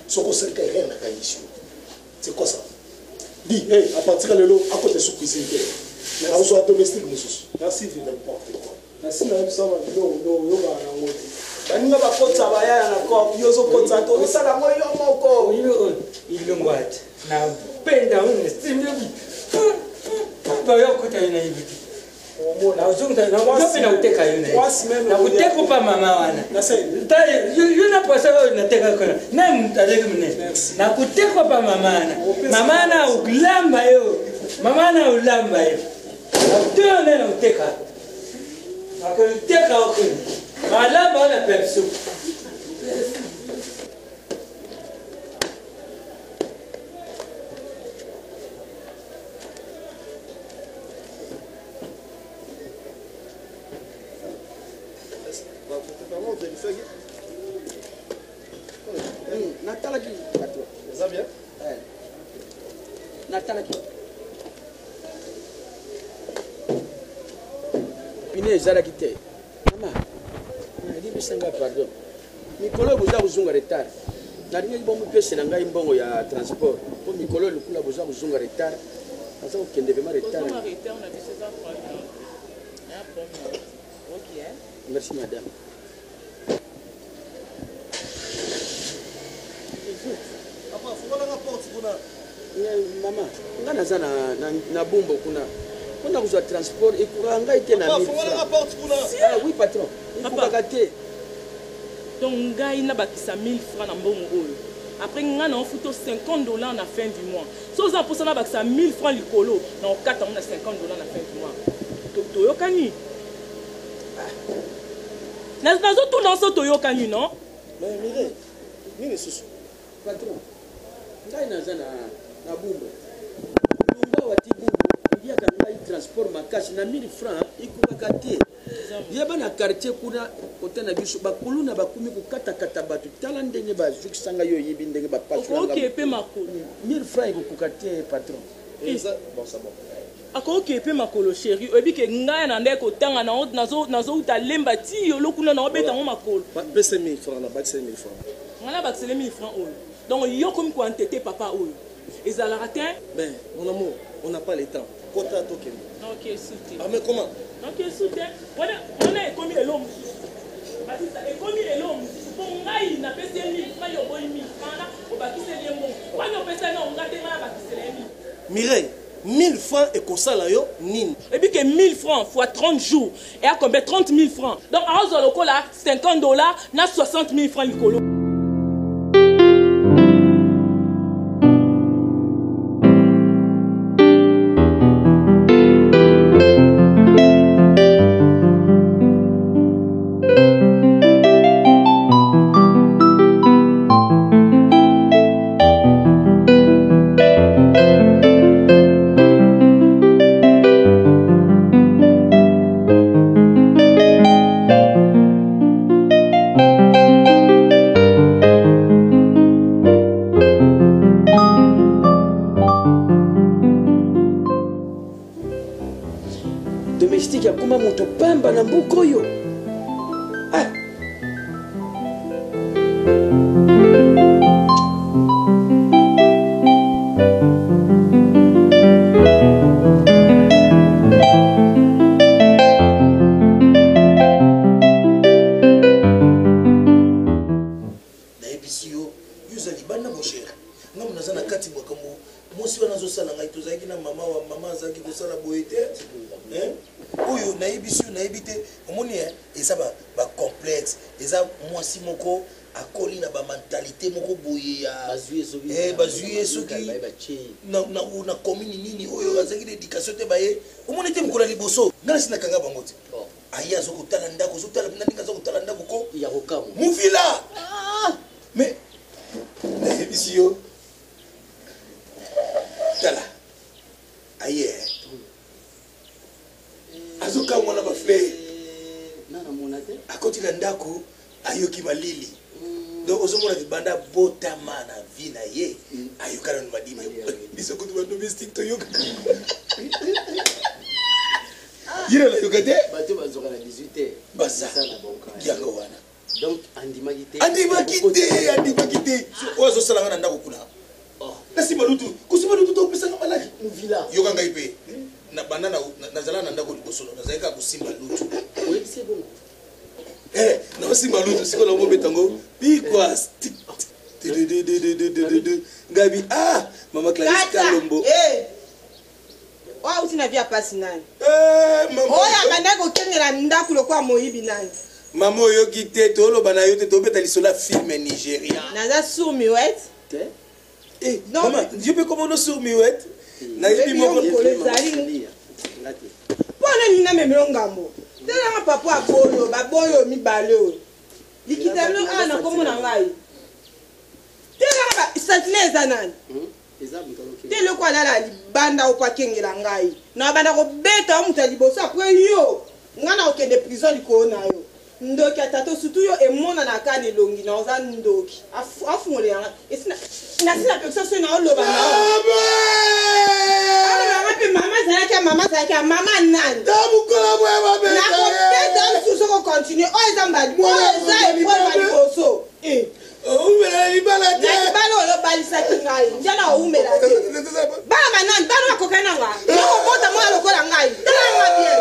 Ce qu'on sait qu'il y a rien à condition. C'est quoi ça? Dis, hey, à partir de là, à côté de ce cuisine, mais on soit domestique, monsieur. Merci de n'importe quoi. Merci de ça, baninga bakotsa bayaya na kopi yozo kotsa to isala moyo moko ilongwati na penda une stream ba yokota ina hivi na uzunguta na wapi na uteka yone na uteka pa mama wana na sasa yuna pasa unateka kana na mtaleke mne na kuteka pa mama na ulamba yo mama na ulamba yo na na uteka akuteka huko malamba wana pepsu natalaki ça bien natalaki pine ezalaki te mama nalibisanga pardon mikolo boza kozunga retard nalingi bomopesa na ngai mbongo ya transport po mikolo lokula boza kozunga retard aza kokende vraimen retard. Merci madame. Papa, faut pas la porte kuna. Maman, nga naza na bombo kuna. Kuna kuzwa transport ekura nga ite na 1000 francs. Faut pas la porte kuna. Ah oui patron. Papa te. Donc ngai na bakisa 1000 francs na mbongo oyo. Après nga na ofuto $50 na fin du mois. So za pour ça na bakisa 1000 francs likolo na okata na $50 na fin du mois. Toyokani. Nazo tout dans ce toyokani non? Mais mire. Nini susu? Patron. Ngai naza na bombo. Lumba wati bombo. Ndia kangai transport makashi na 1000 francs ikubaka te. Yeba na quartier kuna kotana biso bakulu na bakumi kukata batu tala ndenge bazukisanga yo yibi ndenge ba patron. OK pe makolo 1000 francs ikukate patron. Eza bon ça bon. Ako pe makolo chéri obi ke ngai na ndeko tanga nazo uta lemba ti yo lokuna na obeta mo makolo. Baisse 1000 francs na baisse 1000 francs. Ngala bakse 1000 francs oyo. Donc yo comme quoi entêté papa oyo. Ezala ratin? Ben mon amour, on n'a pas le temps. Kota token. OK soutien. Ah mais comment? OK soutien. On est commis l'homme. Batista est commis l'homme. Pour ngai na pese 1000 francs yo boy 1000 francs na obakise liembo. Kwa yo pese na ngate na bakise 1000. Mireille, 1000 francs et kosala yo nini? Et puis que 1000 francs fois 30 jours et à combien 30 000 francs. Donc à Ozoloko là $50 na 60 000 francs likolo. Domestique akuma moto pamba na mbuko yo. Ah. nayebisi yo yozali bana moshere nga munaza na kati makambo mosi wana azosala ngai tozalaki na mama azalaki kosala boye te oyo nayebisi yo nayebi te omoni eza bacomplexe eza mwasi moko akoli na bamentalité moko boye ya bazwi ye soki na commune nini oyo azalaki na éducation te baye omoni te mokolo ya liboso nga nasi nakanga bango te aye azokotala ndako ozotala mpena ndenge azokotala ndako ko muvila mais nayebisi yo tala aye azokamwa na bafleur akoti na ndako ayoki malili donc ozomona libanda botama na vie na ye ayokana na madima biso kutu badomestique toyoka yira nayoka te bato bazoka na 18h baza yango wana donc andimaki te andimaki te oyo azosalanga na ndako kuna nasima lutu kusima lutu topesanga malaki muvila yoka ngai mpe na banda nazala na ndako liboso nazalaki kosimba lutu oyebise bongo naosimba lutu sikoyo namobetango pikwa ngabi mama Clarisse Kalombo oyo auti na vi ya pasi nani oyo abandaki kokengela ndako lokwa moyibi nani mama oyoki te toloba na yo te tobeta lisolo ya filme nigérien naza sur miwete mama yo mpe komono sur miwete nayebi moko ezali mpona nini namemelo ngambo telanga papa aboyo baboyo mibale oyo likitalo awa na kombo na ngai telanga santile eza nani te eloko alala libanda opo akengela ngai na banda kobeta wa moto ya liboso apres yo ngai na kokende prison likolo na yo ndoki atato surtout yo emonana kaka na elongi na oza ndoki afungolela ngai nasila pekisa soki na oloba na mpe mama azalaki ya mama nani nakobeta mosusu kocontinue oyo eza mbali oyo eza epoa liboso oumela libala te libala oyo obalisaki ngai njana oumela te bana banani bana bakoka penanga mota mwa lokola ngai tanga bien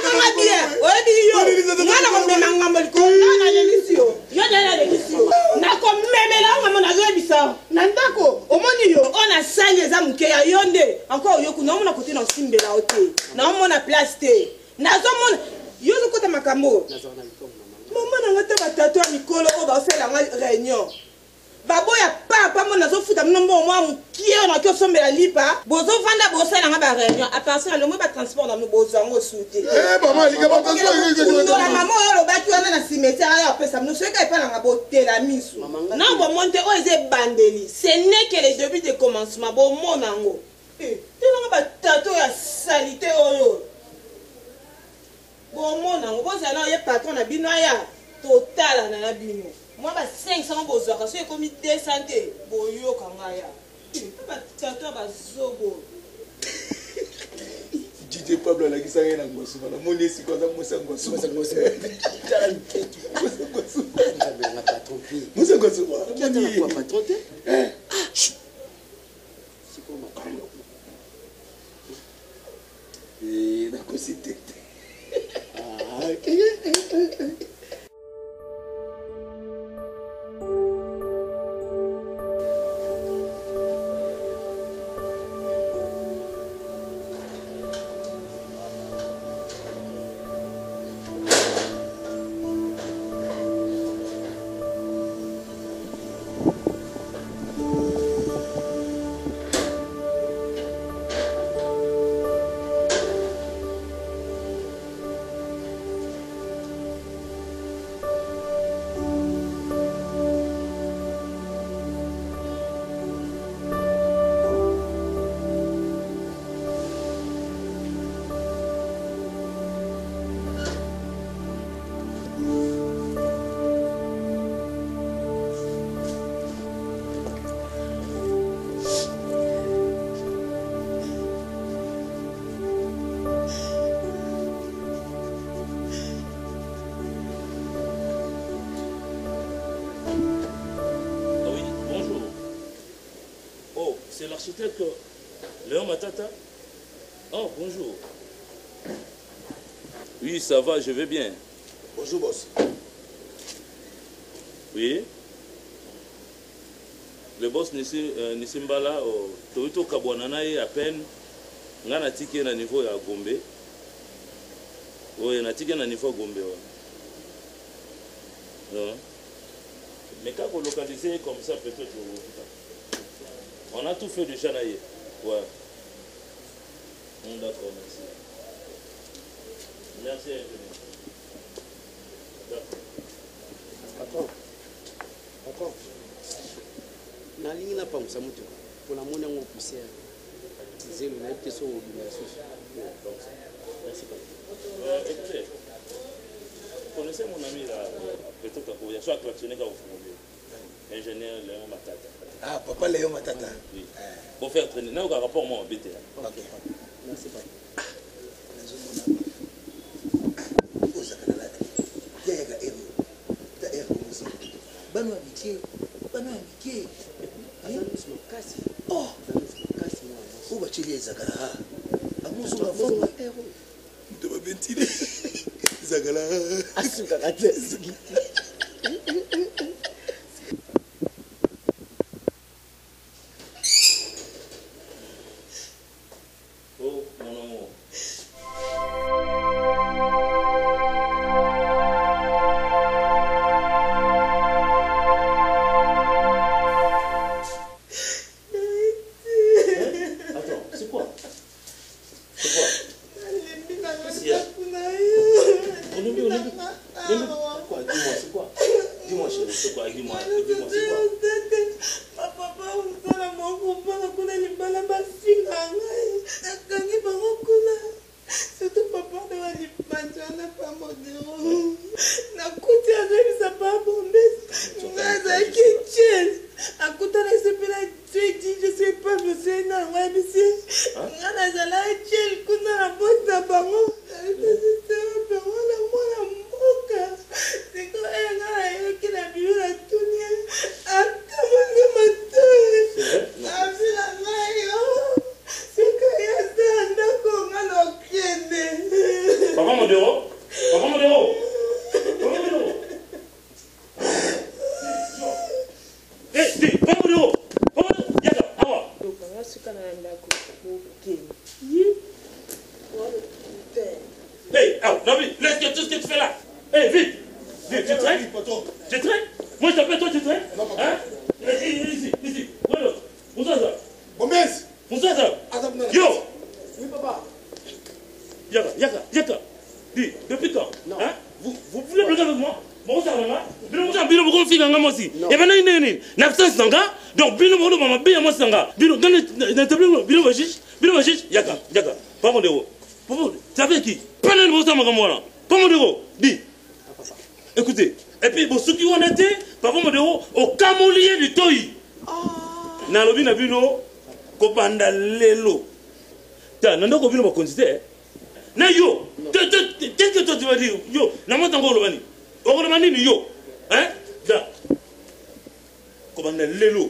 tanga bien oyebi yo mwana komema ngambo likolo na yelisio yo na yelisio na komemela ngambo na yebisa na ndako omoni yo ona sali eza muke ya yonde encore yo kuna omona kote na simbela ote na omona place te nazomona yo zokota makambo mama na ngata batatu ya mikolo o ba osela nga réunion babo ya papa mona zofuta mnombo mwa mukie na kyo sombela lipa bozo vanda bosela nga ba réunion à partir le mot ba transport na bozo ngo souté maman lika ba ko la maman yo ba ki wana na cimetière ya pesa mno soka ipana nga botela misu na bo monte o eze bandeli ce n'est que le début de commencement bo mona ngo tena ba tato ya salité oyo bo mona ngo boza na ye patron na bino ya total na bino moi ba 500 bozaka so ekomi 200 te boyoka ngaya ba tato ba zobo DJ Pablo la kisanga na ngosu na moni sikoza musa ngosu tala nketu musa ngosu na patron pi musa ngosu moni kwa patron te siko matalo na kosite C'est l'architecte Léon Matata. Oh, bonjour. Oui, ça va, je vais bien. Bonjour, boss. Oui. Le boss Nisimbala, Toyito Kabwananaye, à peine, on a tické à niveau à Gombe. Oui, on a tické à niveau à Gombe. Non. Mais quand vous localisez comme ça, peut-être. On a tout fait déjà là. Ouais. D'accord, merci. Merci infiniment. Patron. Patron. Na ligne na pas musamutu. Pour la monnaie on poussé. Zéro na été sur la source. Merci patron. Écoutez. Vous connaissez mon ami là, peut-être qu'il y a soit actionné quand vous fondez. Ingénieur Léon Matata. Ah, papa Léon Matata. Oui. Pour faire traîner. N'a aucun rapport, moi, en BT. Ok. Merci, papa. Bano amitié. Oh, où vas-tu les Zagara? Amusu la femme. Tu vas ventiler. Zagara. Asuka la tête. Oh, mon amour. Attends, c'est quoi? C'est quoi? Qu'est-ce qu'il y a? Quoi? Dis-moi, c'est quoi? Dis-moi, chérie, c'est quoi? Dis-moi, c'est quoi? Papa, on a mon copain, on a les balles à surtout papa de la lipancha na pas modéro na kuti azebisa pa bombe ngaza kitchen akuta na sepela tweet je sais pas je sais na webisi ngana zala kitchen kuna na bota bango c'est la mwana mboka siko ngana yo kila biura tunia Nabi, laisse tout ce que tu fais là. Eh, vite. Vite, tu traînes. Tu traînes. Moi, je t'appelle, toi, tu traînes. Hein? Ici. Voilà. Moussa. Bombès. Moussa. Yo. Oui, papa. Yaka. Dis, depuis quand? Hein? Vous voulez bloquer avec moi? Bon, ça va, hein? Bilo mo fille nga mosi. Et ben nini. N'absence sanga. Donc bilo mo mama bien mo sanga. Bilo dans le tableau bilo vachiche. Yaka. Pas mon déro. Tu avec qui? Pas le mo sama moi là. Pas mon déro. Dis. Écoutez, et puis bon ceux qui ont été, pas mon déro au camolier du toyi. Na lobi na bino ko banda lelo. Ta nando ko bino ba considérer. Na yo. Qu'est-ce que toi tu vas dire? Yo, na mo tango lo bani. Ni yo, hein? Da. Comment lelo?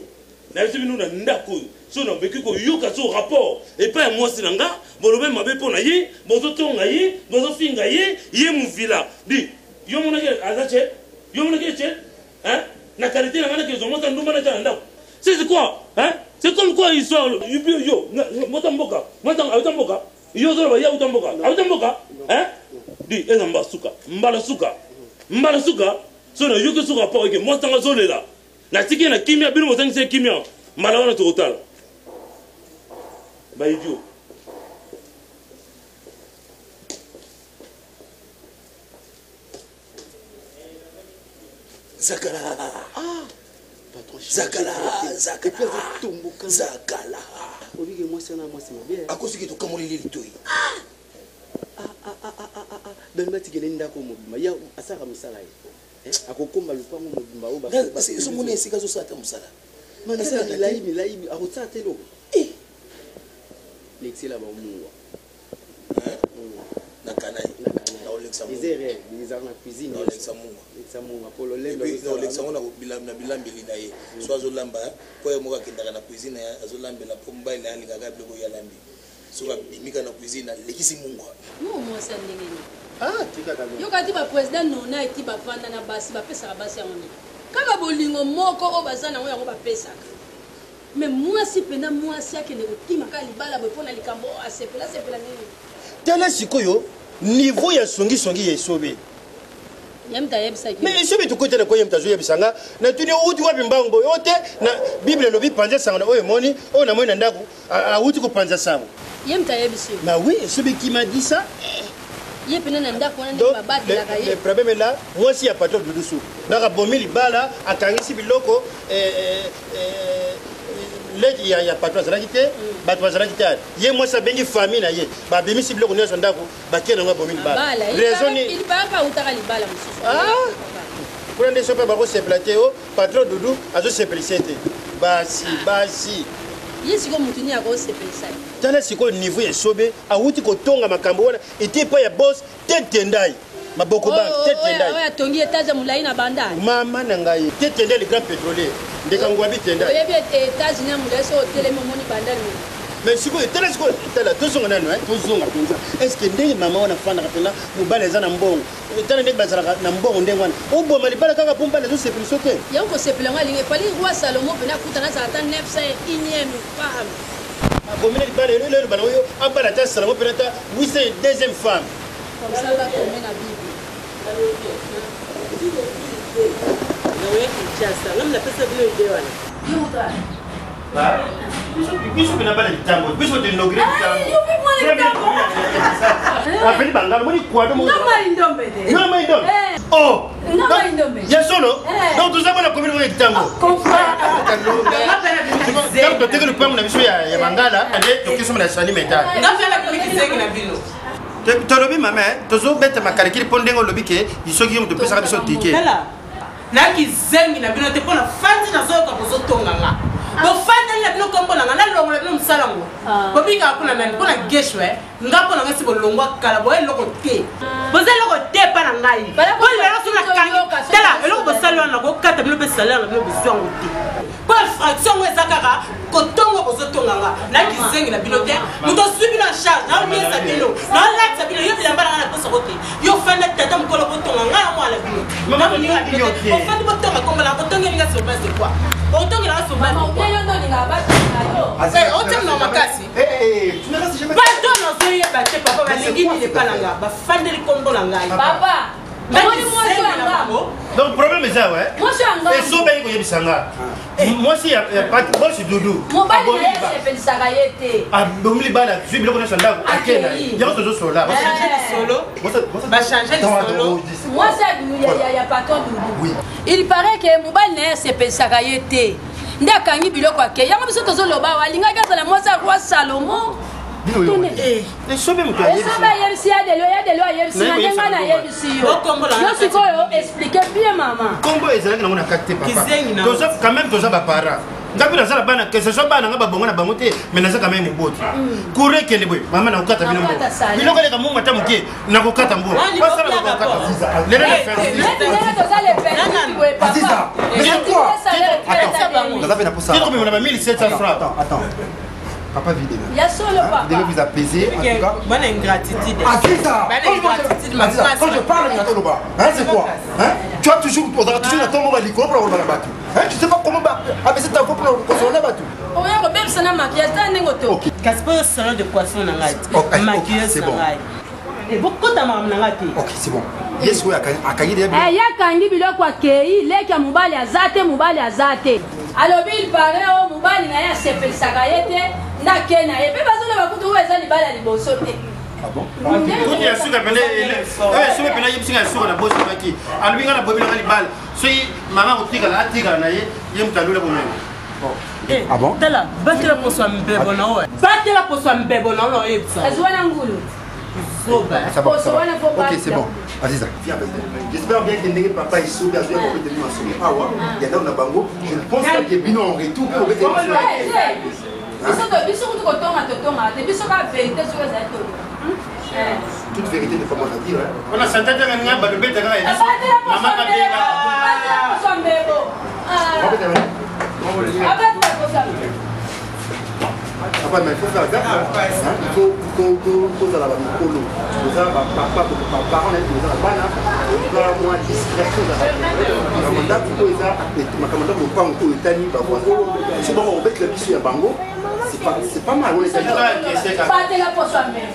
Na biso bino na ndako. So na beki ko yo ka so rapport. Et pas moi sinanga, bolobe mabe pona ye, bozo tonga ye, bozo finga ye, ye mu villa. Di, yo mona ke azache? Yo mona ke che? Hein? Na qualité na ngana ke zo mota nduma na ndako. C'est quoi? Hein? C'est comme quoi histoire yo, mota mboka. Yo zo ba ya utamboka. Hein? Di, ezamba suka. Mbala suka so na yuko suka pa ke mo tanga zo lela na tiki na kimia bino mo tanga se kimia mbala wana to total ba idiot Zakala Obi moi c'est bien à cause que tu comme les toi donne mati gele ndako mobima ya asaka musala ye akokomba lupango mobimba o ba c'est ce monde c'est kazo sata musala mana sa milai akotsa telo l'excella ba muwa na kanai na olexa muwa izere bizarre na cuisine na olexa muwa polo lendo na olexa muwa na bilambeli na ye so azolamba ko mo ka kindaka na cuisine azolambela pomba ile ali kaka bloko ya lambi soka bimika na cuisine lekisi mungwa moi ça ndengeni tika kaka yo kati ba president nona eti ba vanda na basi ba pesa basi yango ni kaka bolingo moko o bazana ngo yango ba pesa mais moi si pena moi si akende kokima ka libala bo pona likambo asepela nini tala sikoyo niveau ya songi ya sobe yamta yebisa ki mais sobe to côté na ko yamta zo yebisanga na tuni uti wa bimbango yote na bible lobi panza sanga oyo moni o na moni ndako a uti ko panza sanga yamta yebisi na oui sobe qui m'a dit ça ye pena na ndako na ndima bati la kaye le problème est là moi si ya patron de dessous na ka bomi libala akangisi biloko il y a patron zalaki te bato bazalaki te ye moi ça bengi famille na ye ba bimisi biloko nyonso ndako bakena nga bomi libala raison ni il ba pa utaka libala mususu kuna nde sope bako seplate o patron dudu azo seplicete basi ye siko mutu ni ako sepelisa tala siko niveau ya sobe awuti kotonga makambo wana ete pa ya boss tetendai maboko bank tetendai oya tongi etage mulai na bandai mama na ngai tetendai le grand pétrolier ndeka ngwabi tendai oyebi etage na mulai so hotel momoni bandai mais siko tala siko tala tozonga nano tozonga penza est-ce que ndenge mama wana fanda kapena mubale za na mbongo tala ndenge bazala na mbongo ndenge wana obo malibala kaka pomba na zo sepeliso te yango sepela ngali fali roi Salomon pena kutana za ata 900 inyemi femme Bomine di bale le bana yo abala ta Salomon pena ta oui c'est deuxième femme comme ça va tomber na bible nawe kichasa ngamna pesa vile ide wana yoga ba biso pena bale tambo biso de nogre tambo apeli bangalo moni kwado mo nama indombe de nama indombe oh nama indombe yesono donc tout ça bana commune mo tambo donc to teke le pango na biso ya bangala ande to kiso na sali mental ngafela kumikizengi na bino tolobi mama tozo beta makalekili pondengo lobi ke isoki yo to pesa biso tike naki zengi na bino te pona fandi na zoka bozotonga nga bo fandi na bino kombo na nga na longo na bino msalango bo bika kuna nani pona geshwe ngapo na ngasi bo longwa kala bo eloko te boze eloko te pa na ngai bo lelo suna kangi tala eloko bo salwa na ko kata bino be salaire na bino bizwango te ko fraction ngo ezakaka kotongo bozotonga nga naki zengi na bino te muto subi na charge na miesa bino na lata bino yo bilamba na posa kote yo fanda tata mukolo botonga nga na mwana bino mama ni yo fanda botonga komba na botonga ninga sur base de quoi botonga na sur base de quoi yo ndo ninga bati na yo otem na makasi Tu n'as jamais. Pardon, non, soyez battu, papa, mais les guides, il n'est pas là. Bah, fan de l'écombo là. Papa, moi, je suis un gars. Donc, le problème est ça, ouais. Moi, je suis un gars. Et so, ben, il y a Bissanga. Moi, si, il y a pas de. Moi, je suis Doudou. Mon bail, il fait le Sagayete. Ah, donc, il y a je suis bien connu à Kenya. Il y a autre chose sur là. Va changer de solo. Va changer de solo. Moi, il y a pas ton Doudou. Oui. Il paraît que mon bail, c'est le Sagayete. Ndakangi biloko ake yango biso tozoloba walinga kazala mwasi roi Salomon esobe moto ayebisi yadelo ayebisi na ndenga na yebisi yo sikoyo explique bien mama kombo ezalaki nango na kati te papa quand même toza bapara ngapi nazala bana que ce soit bana nga babongo na bango te mais naza quand même moboti kure ekende boye mama nakokata bino mbo biloko eleka mungu ata moke nakokata mbo lelo na 1700 francs. Attends. Papa vide. Il y a solo papa. Vous devez vous apaiser. Bonne ingratitude. Ah, c'est ça. Quand je parle, c'est quoi? Tu as toujours la tombe à l'icône pour la battu. Tu sais pas comment abaisser ta voix pour consoler la battu. On va remettre ça dans ma maquillage. Casper, salon de poisson dans la maquilleuse. C'est bon. Et beaucoup de mamans dans la ok, c'est bon. Yes, oui, à Kayide. Eh, ya kangi biloko akei, leki ya mubali azate. Alobi il paraît au mubali na ya sepelisaka ye te na ke na ye mpe bazoloba kutu oyo eza libala ya liboso te. Kuti ya suka pene sobe pene yebisinga ya suka na bosi maki alobi nga na bobi nanga libala soki mama kotikala atikala na ye ye moto alula bomema. Ah bon? Tala, batela poso mbebo na oyo. Batela poso mbebo na oyo ebisa. Azwana ngulu. Ça va. Ok, c'est bon. Vas-y, ça. J'espère bien que papa est sauvé. Je pense qu'il y a bien en retour pour le toute vérité ne faut pas dire. On a senti que nous avons besoin de papa, mais il faut faire gaffe. Il faut que la micolo. Nous avons papa, parents, nous avons pas là. Moi, discrétion dans la mandat pour les arts. Ma commandant ne pas encore le tani. Si on va mettre le bisou à Bango, c'est pas mal. Pas de la poche à même.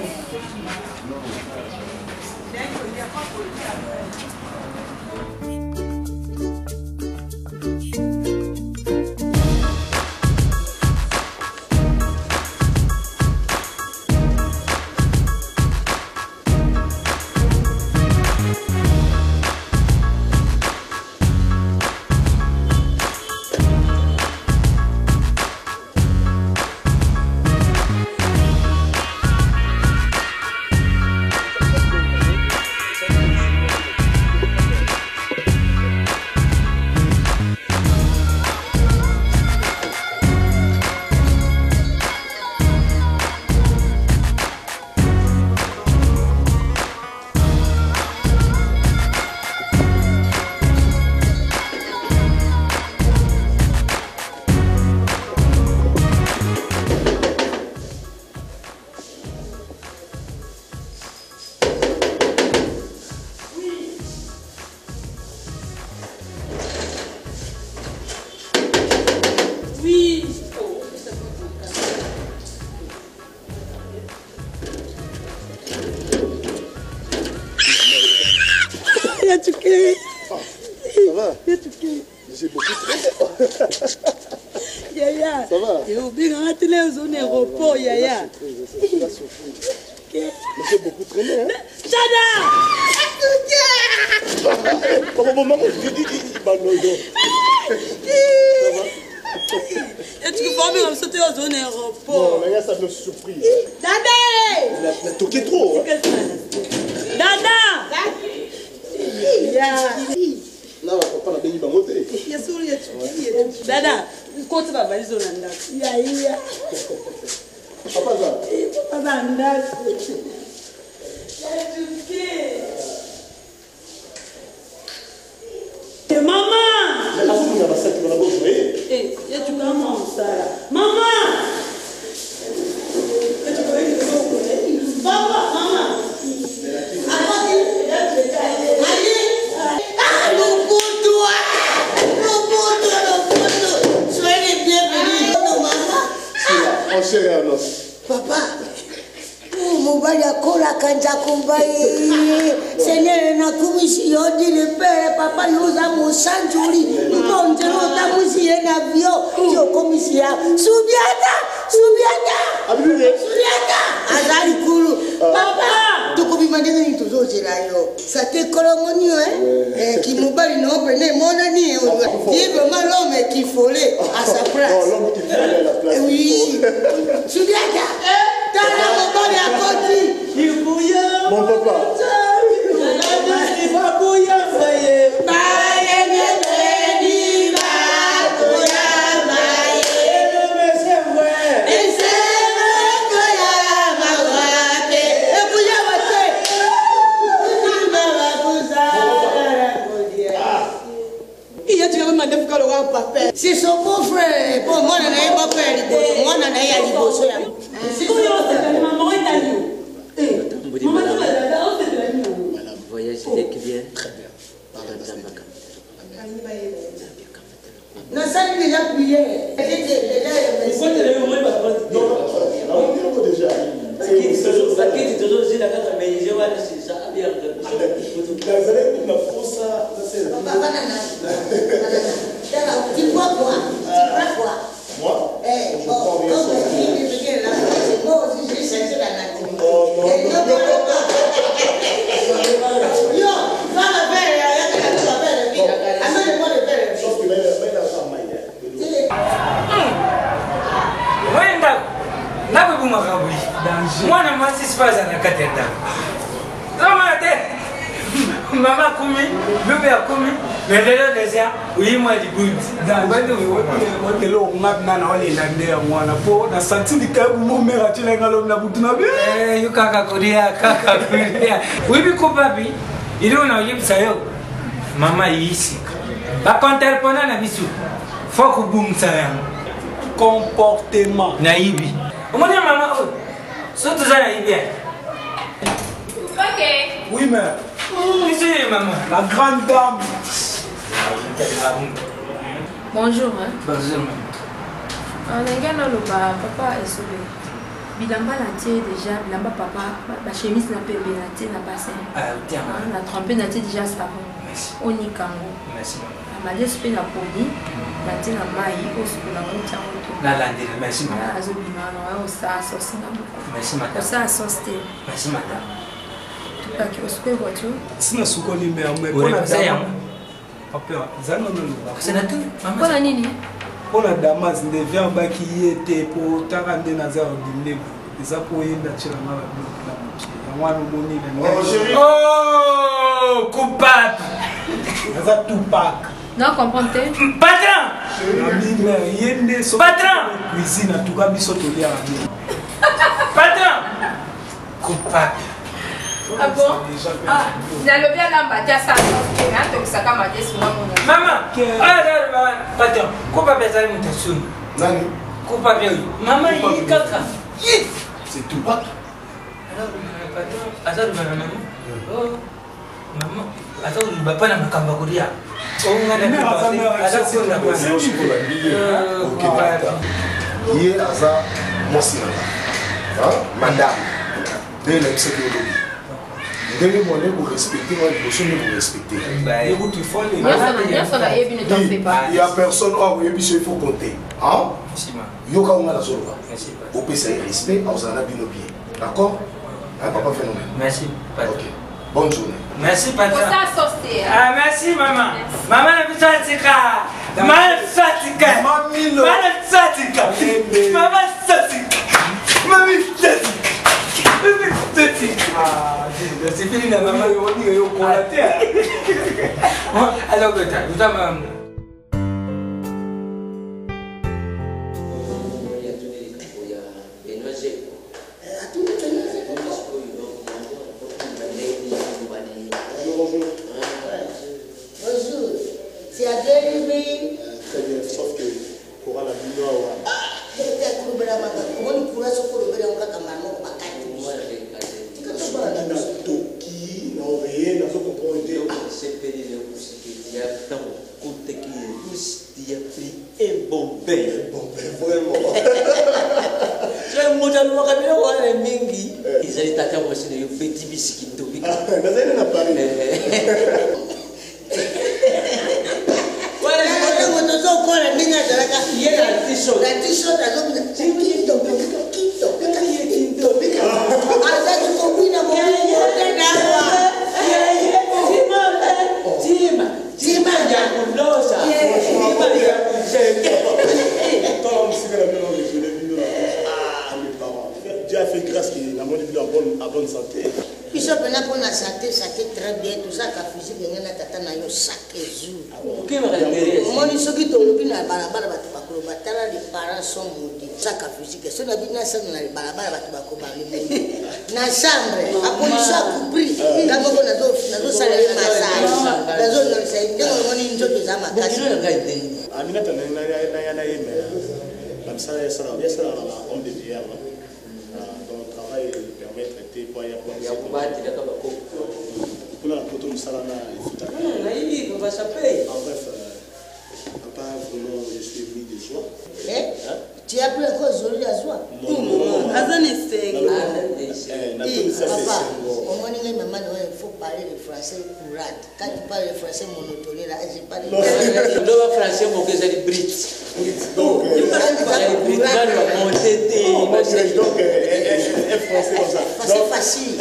Yaya. Ça va? Et au bien, on a zone aéroport, Yaya. J'ai beaucoup traîné, hein? Chada! Maman, je dis et tu vas me sauter aux zones aéroport. Non, mais ça me surprise. Dada! Il a toqué trop. Dada! Non, papa n'a béni bango te. Dada, kote baba lizo na ndako. Ya. Papa za. Baba ndako. Maman! Ya tu comment ça? Maman! Papa, maman! Papa, Lokola kanja kumbai. Seigneur na kumisi yodi le père papa yoza mosanjuri. Ikonjero ta musi na vio. Yo komisi ya. Subiata. Azali kulu. Papa. Tukubi mandene ni tuzoje la yo. Ça te colomoni qui mobile no pene mona ni. Dis vraiment l'homme qui folait à sa place. Non, l'homme qui folait à la place. Oui. Subiata. Tala mobile à côté. Mon papa. C'est son beau-frère. Bon, moi, je n'ai pas peur. Moi, je n'ai pas peur. Voyage était bien. Très bien. Non, ça, il est déjà prié. Tu bois quoi? Moi? Je prends rien. Moi aussi, j'ai cherché la nature. Yo, va la faire, amène-moi le verre. Sauf que Wenda nabe bumakabuli mwana masisipaza na katenda zamate mama kumi bebe ya kumi melelo desia uyimwa libuti bande wotelo ngabna na wale lande ya mwana po na santini kabu momera tshela ngalo na butu na be yukaka kuria wibi kupapi ili una yibisa yo mama yisi ba konterpona na bisu foku bumsa yango comportement naïbi. Au moins, maman, surtout ça, naïbi. Ok. Oui, mais. Monsieur, maman. La grande dame. Bonjour. Bonjour, maman. On a le papa est sauvé. Bilamba n'a déjà, bilamba papa, ma chemise n'a pas été na bassin. Ah, tiens. On a trempé n'a déjà savon. Merci. On y kango. Merci, maman. Ma despe na poli, na tina mai, au sous la montagne. La landine, merci, maman. Ah, azobima, on a ça sauce na beaucoup. Merci, madame. Ça sauce té. Merci, madame. Tout pas que au square voiture. Sina sukoni me amwe Pona dama. Papa, zana no. C'est na tout. Maman. Pona nini? Pona dama zinde vient baki yete po takande na za obimne. Eza po yenda tshela mala na muki. Mwana moni na. Oh, chérie. Oh, coupable. Eza Tupac. Non, comprenez? Patron! Patron! Cuisine à tout cas, biso tolia. Patron! Coupable. Ah bon? Ah, le bien là, ça, ça maman! Patron, coupable, c'est une mutation. Coupable, maman, il est caca. C'est Tupac. Alors, maman. Oh, maman. Attends, il ne va pas la Makambakuria. Qui est Aza Mosina? Madame. Dès vous respectez, moi, vous respectez. Il n'y a personne, il faut compter. Yoka on a la zone. Au PC respect, on s'en a bien au pied. D'accord? Papa phénomène. Merci. Ok. Bonne journée. Merci, patron. Ah, merci, maman. Maman, la fatika. Maman, fatika. Maman, fatika. Maman, fatika. Maman, fatika. Ah, c'est fini, la maman, il est au collatère. Alors, tu as maman. Très bien, sauf que Cora la petit biscuit tobi. Nazali na Paris. Voilà, je suis encore la minute de la carte. Il y a la t-shirt. La t-shirt, la zone. C'est une petite topi. Dieu a fait grâce qu'il a mon vie à bonne santé. Puis ça peut pour la santé, ça fait très bien. Tout ça, la physique, il y a tata na yo chaque jour. Qui me réintéresse? Moi, je suis tombé dans la balabala, les parents sont maudits. Chaque physique, si on a dit ça dans la balabala, na chambre, à police a compris. Quand on a dos salaire massage, la zone de l'enseigne, on a une zone de zama. Amina na yeme. Comme ça, il y a homme de vie. Dans le travail, permet de traiter pour y avoir pour la photo de Salana et on va s'appeler. En bref, papa, vraiment, je suis venu de joie. Tu as pris encore Zoli à joie? Non, Papa, au moins, il faut parler le français courant. Quand tu parles le français monotoné, là, je parle le français. Le français, mon gars, c'est Brit. Donc, c'est facile.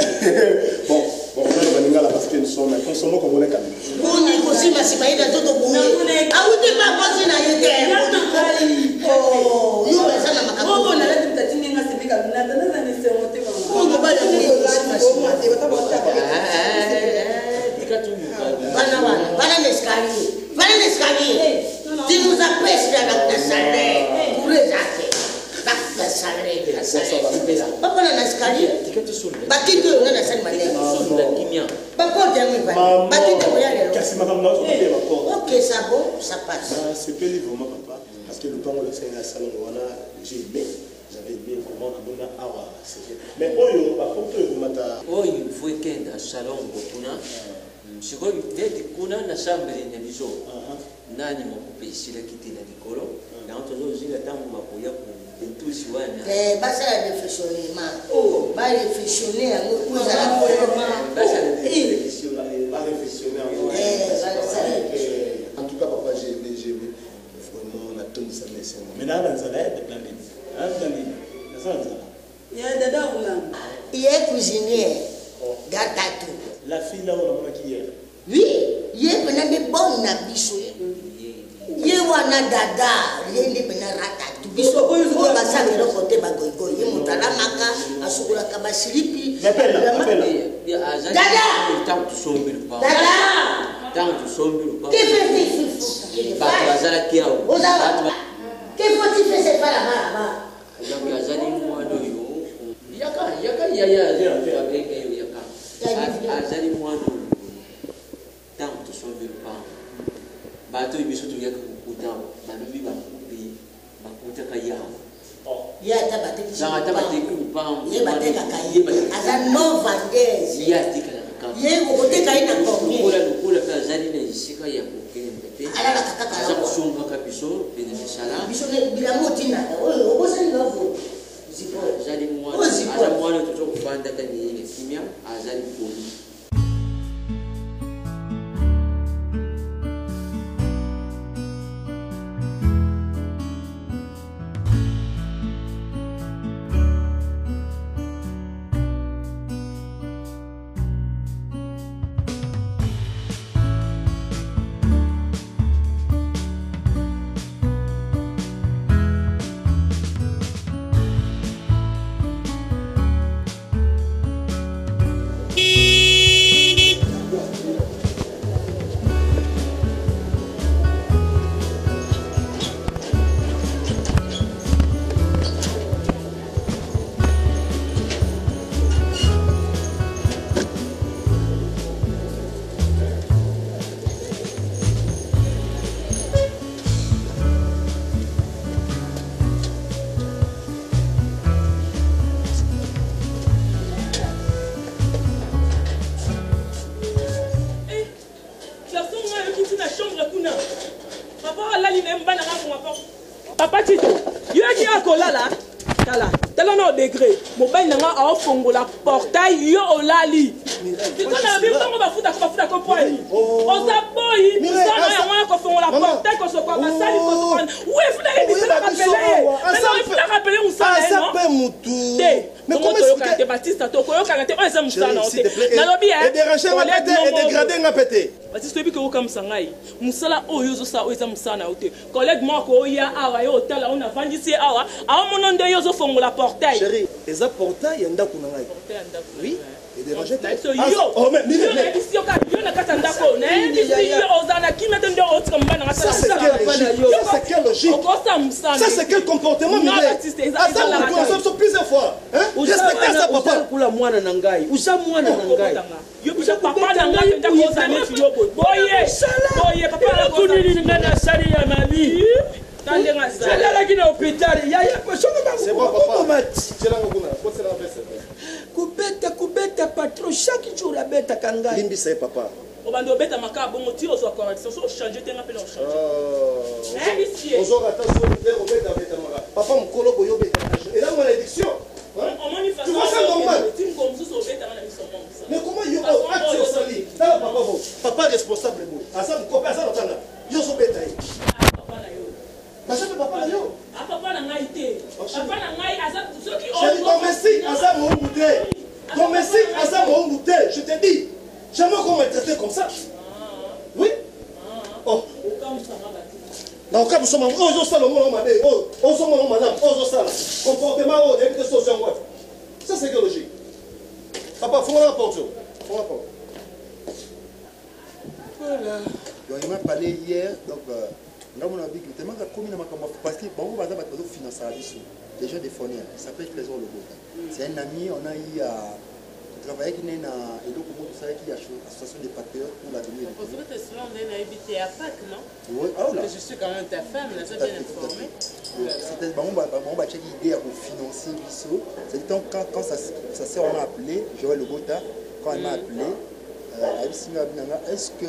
Bon, on va parce que nous sommes comme on est quand même. On est aussi massivement dans tout le monde. Ah, vous n'êtes pas pensé à y être. Oh, nous, ça n'a pas on a la tête de Tina, c'est comme la tête de on va pas y aller. Voilà l'escalier. Tu nous appelles dans la salle pour les actes. La salle. Papa, on a l'escalier. Bâti-toi, on a la salle malade. Papa, on a ok, ça bon, ça passe. C'est pas vraiment papa. Parce que le temps où on a salon, j'ai aimé. J'avais aimé comment on a awa. Mais par contre, vous m'avez. Il faut qu'un salon bokuna. Je crois que kuna na chambre na biso. Nani mokupe sila kiti na likolo. Na otozo zinga tangu makoya ku entusi wana. Basa réfléchir oh, ba réfléchir yango kuza la basa réfléchir en tout cas papa j'ai aimé vraiment la tombe ça mais mais là dans la de plan il est cuisinier Gatatou. La fille là on a qui hier. Oui, il est pendant des bonnes nabiso. Il est wana dada, il est pendant ratatu. Biso on va ça de l'autre côté bagoigo. Il monte à la maca, à sukula kabasilipi. Dada. Tant tu sommes le pas. Dada. Tant tu sommes le pas. Qu'est-ce que tu fais? Bah tu as qui a. Qu'est-ce que tu fais c'est pas là-bas? Donc azali moi do yo. Yaka azali moi do. Tant tu sommes le pas. Bato ibiso tu yaka kukuta balubi bakupi bakuta kaya. Ya tabate ki. Za tabate ki upam. Ye bateka kaya. Aza no vandes. Ya tika ka. Ye kote kaya na combien? Kula ka zali na isika ya kokende. Ala la kaka za kusonga kabiso bene misala. Biso ne bila motina. Oyo obosa ni ngavo. Zipo. Zali mwana. Aza mwana tuto kufanda kani ile kimya azali poli. Papa Tito, you are here, Kolala. Kala. tala na degré mobali nanga aofongola portail yo olali sikona bibango bafuta ko poyi oza boyi musana ya mwana kofongola portail kosoka basali kosoka oui fulaka bisala rappeler mais fulaka rappeler musana ça peut mutu mais comment est-ce que Baptiste to koyoka te oza musana ote nalobi et déranger nga pété et dégrader nga pété Baptiste obi ko kam sangai musala oyo zo sa oza musana ote collègue moko oya awa yo tala on avandisi awa awa monondo yo zo fongola portail chérie eza portail ya ndako na ngai oui et déranger oh mais yo na kata ndako na yo ozana kimete ndo otika mbana ngata ça c'est quelle logique ça c'est quel comportement ça c'est plusieurs fois hein respectez ça papa kula mwana na ngai usha mwana na ngai yo bisha papa na ngai ndako ozana yo boye papa na kunini ngana sari ya mami tandenga sala lakini hospital yaya shoko c'est bon papa tshela ngona ko tsela pesa kubeta patron chaque jour la beta kangai limbi c'est papa obando obeta makaba bongo ti ozo correction so changer tenga pe na changer monsieur ozo attention de obeta beta maka papa mukolo boyo beta et là on a l'édiction tu vois ça normal mais comment yo acte au sali là papa bon papa responsable bon asa mukopé asa lotanga yo so beta yi parce que papa là yo papa na ngai te papa na ngai asa soki je domestique asa moumouté domestique asa moumouté je te dis jamais qu'on m'a traité comme ça oui oh dans cas nous sommes aux salomon madame aux sommes madame aux salles comportement au début de social what ça c'est logique papa faut la porte voilà donc il m'a parlé hier donc on a dit que tellement commis dans ma parce que bon on va d'abord financer la vie déjà des fournisseurs il s'appelle Trésor Lobo c'est un ami on a eu à travailler qui n'est na et donc comment ça qui a association des patriotes pour l'avenir au fait cela on est habité à Pâques non oui ah là je suis quand même ta femme là ça bien informé c'était bon on va checker idée pour financer biso c'est le temps quand ça sert on m'a appelé Joël Lobota quand il m'a appelé est-ce que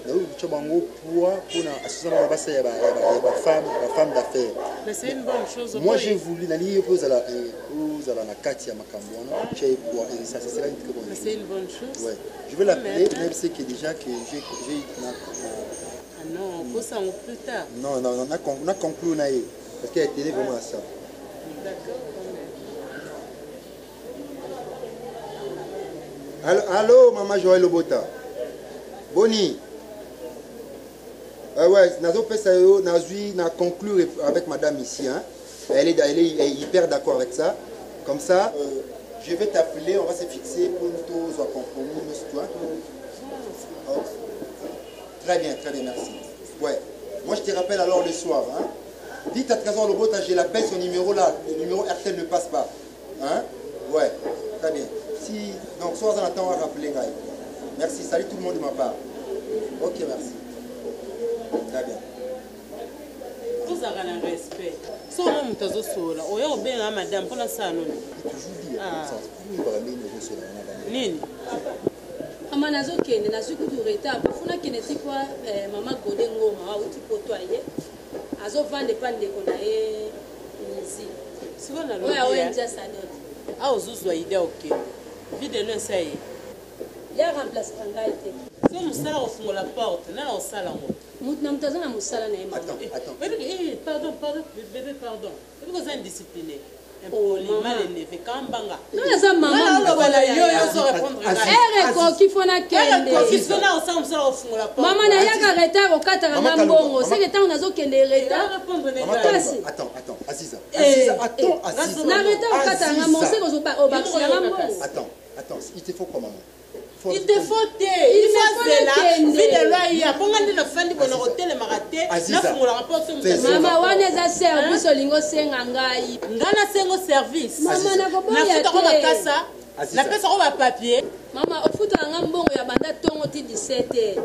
pour l'association femme d'affaires. Mais c'est une bonne chose. Moi j'ai voulu d'aller aux à la Katia Makambouana. Ça sera une très bonne chose. C'est une bonne chose. Ouais. Je vais l'appeler, même si que déjà que j'ai. Ah non, on peut ça plus tard. Non, on a conclu parce qu'elle était vraiment à ça. D'accord. Allô, maman Joël Lobota. Boni. Ouais, n'a conclu avec madame ici. Hein. Elle est hyper d'accord avec ça. Comme ça, je vais t'appeler, on va se fixer pour nous tous un compromis. Oh. Très bien, merci. Ouais. Moi, je te rappelle alors le soir. Hein. Dites à Trésor Lobota, j'ai l'appel, son numéro là. Le numéro RTL ne passe pas. Hein. Ouais, très bien. Si, donc, soir en attendant, on va rappeler. Merci, salut tout le monde de ma part. Ok, merci. Très bien. Vous avez un respect. Si on a un peu de sola, on a bien madame pour la salle. Nini? Ama nazokende nazukudu retard pafuna kene tikwa mama Godé Ngoma uti kotoye azovande pande kona ye nizi sikona lo ya wenja sadot a uzuzwa ide okay vide no sai ya remplace kangaite so musala ofungola porte na osala ngo mutna mtazana musala na mama pardon bébé pardon vous êtes indiscipliné mal élevé kambanga non ça maman voilà yo zo répondre ere ko kifona kende kifona osala musala ofungola porte mama na yaka retard okata na mbongo c'est que tant nazokende retard attends Aziza attends Aziza na retard okata na mbongo c'est que obaxi na mbongo attends il te faut quoi maman il te faut il faut cela vide là il y a pongandi na fandi bona hotel maraté na fungola rapport sur mama wana za service olingo senga ngai ngana sengo service mama na koboya te na kasa na pesa ko ba papier mama ofuta nga mbongo ya banda tongo ti 17h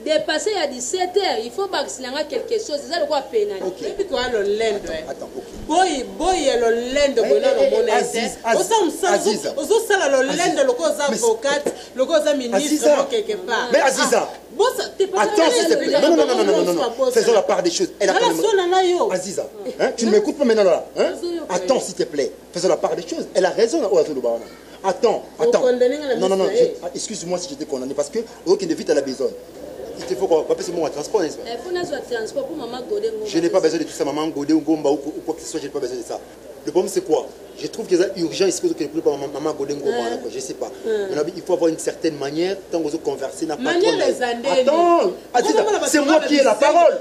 dépasser à 17h, il faut baxiler quelque chose. C'est ça le quoi pénal. Et puis quoi le lendo. Attends, boy le lendo bono no monete. Aziza. Ozo sala le lendo le cause avocate, le cause ministre quelque part. Mais Aziza. Attends, s'il te plaît. Non. Faisons la part des choses. Elle a quand même... Aziza, tu ne m'écoutes pas maintenant là. Attends, s'il te plaît. Faisons la part des choses. Elle a raison. Attends. Non. Excuse-moi si j'étais condamné parce que aucun de vite à la besoin. Il te faut quoi? Pas mon transport, n'est-ce pas? Il faut un transport pour maman Godé. Je n'ai pas besoin de tout ça, maman Godé ou Gomba ou quoi que ce soit. Je n'ai pas besoin de ça. Le problème c'est quoi? Je trouve que c'est urgent ici que maman Godé Gomba. Je sais pas. Il faut avoir une certaine manière tant que vous conversez. Attends, c'est moi qui ai la parole.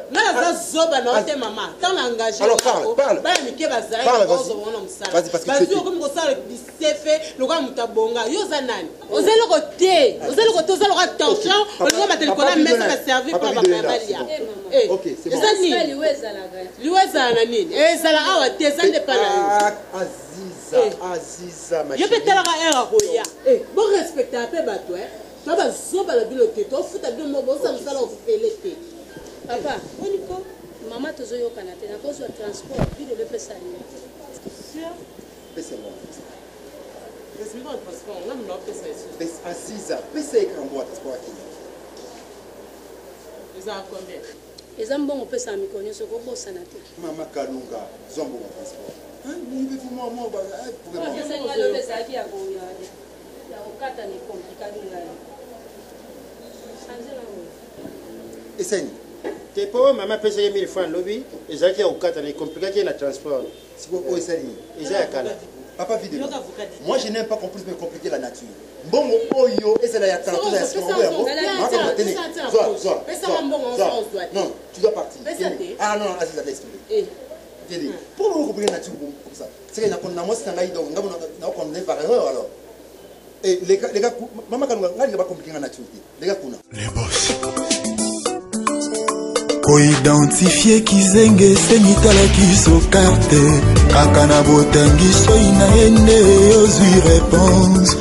Alors parle. Vas-y parce que tu Aziza, ma chérie. Je peux te la faire. Bon respecter un peu bateau. Tu vas zoba la bilote. Tu vas foutre deux mots. Ça me sala au félété. Papa, maman te zoyo canate. Na cause du transport, puis de le faire saluer. Sûr? Laissez-moi. Laisse-moi le transport. Là, on va faire ça. Aziza, laissez écran boîte transport. Ils ont combien? Ils ont bon peu ça mi connaît ce qu'on bosse sanate. Maman Kalunga, zombo transport. Essaye. T'es pas maman peut payer 1000 francs lobby et ça qui est au 4 est compliqué le transport. C'est quoi essaye? Papa vide. Moi je n'aime pas qu'on puisse me compliquer la nature. Bon oyo et c'est la yata tout ça. Non, tu dois partir. Ah non, Aziza laisse tomber. Pourquoi vous comprenez la nature comme ça? C'est que nous avons par erreur alors. Et les gars, maman, quand on va compliquer la nature, les gars, les boss. Koidentifier Kizenge Senitala Kisokarte Kakana Botangi Soina Ende Ozui réponse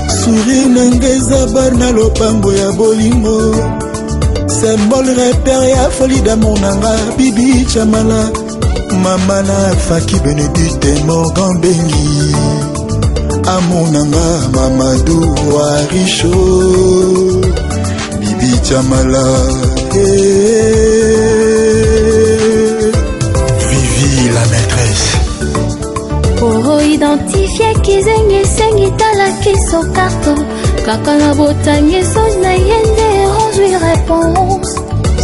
Sourire Nangeza Barna Lopango ya Bolingo Symbole repère ya folie d'amour Nanga Bibi Chamala Mamana Faki Benedicte Morgan Bengi Amonanga Mamadou Warisho Bibi Chamala Vivi la maîtresse Pour identifier Kizenge Sengi Talaki so carton Kakana Botangi Sona Yende Rojui réponse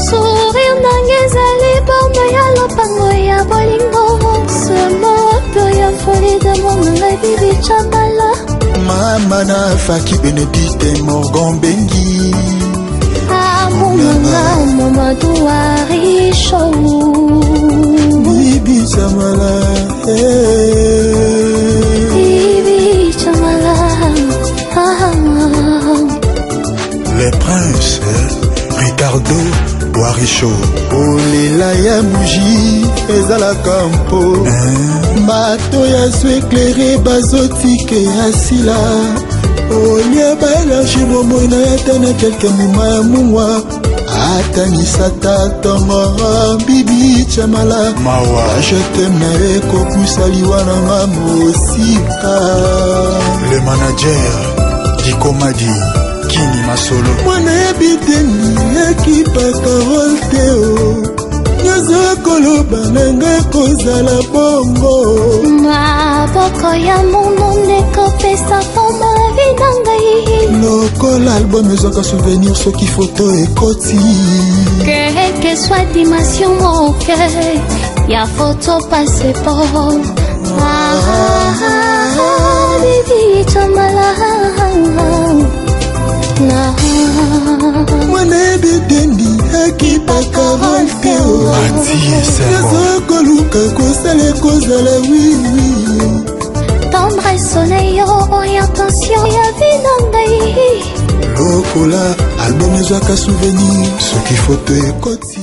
Sourire Nangezali Borno ya Lopango ya Bolingo Ce mot ya folie d'amour Nanga Bibi Chamala Mamana Faki Benedicte Morgan Bengi Amunanga Mamadou Warisho Bibi Chamala Bibi Chamala Les princes Ricardo Warisho Olela ya Muji Ezala Campo Bato ya su éclairé Bazotike Asila Olia bala shiromo na yatana quelqu'un muma mwa Atanisata tongo Bibi Chamala Mawa Je t'aime na eko kusaliwa na nga mosika Le manager Dikomadi Kini Masolo Mwana ebiteni ekipa Carol Teo Nyozo koloba nanga kozala bongo Maboko ya monone kopesa poma vinangai Lokola album ezaka souvenir soki photo ekoti Quelle que soit dimension ok Ya photo passeport Bibi Chamala Mwana ebitendi ekipa Carol Teo Nazokoluka kosala kozala wiwi Tendresse soleil orientation ya vinangai Lokola album ezaka souvenir soki photo ekoti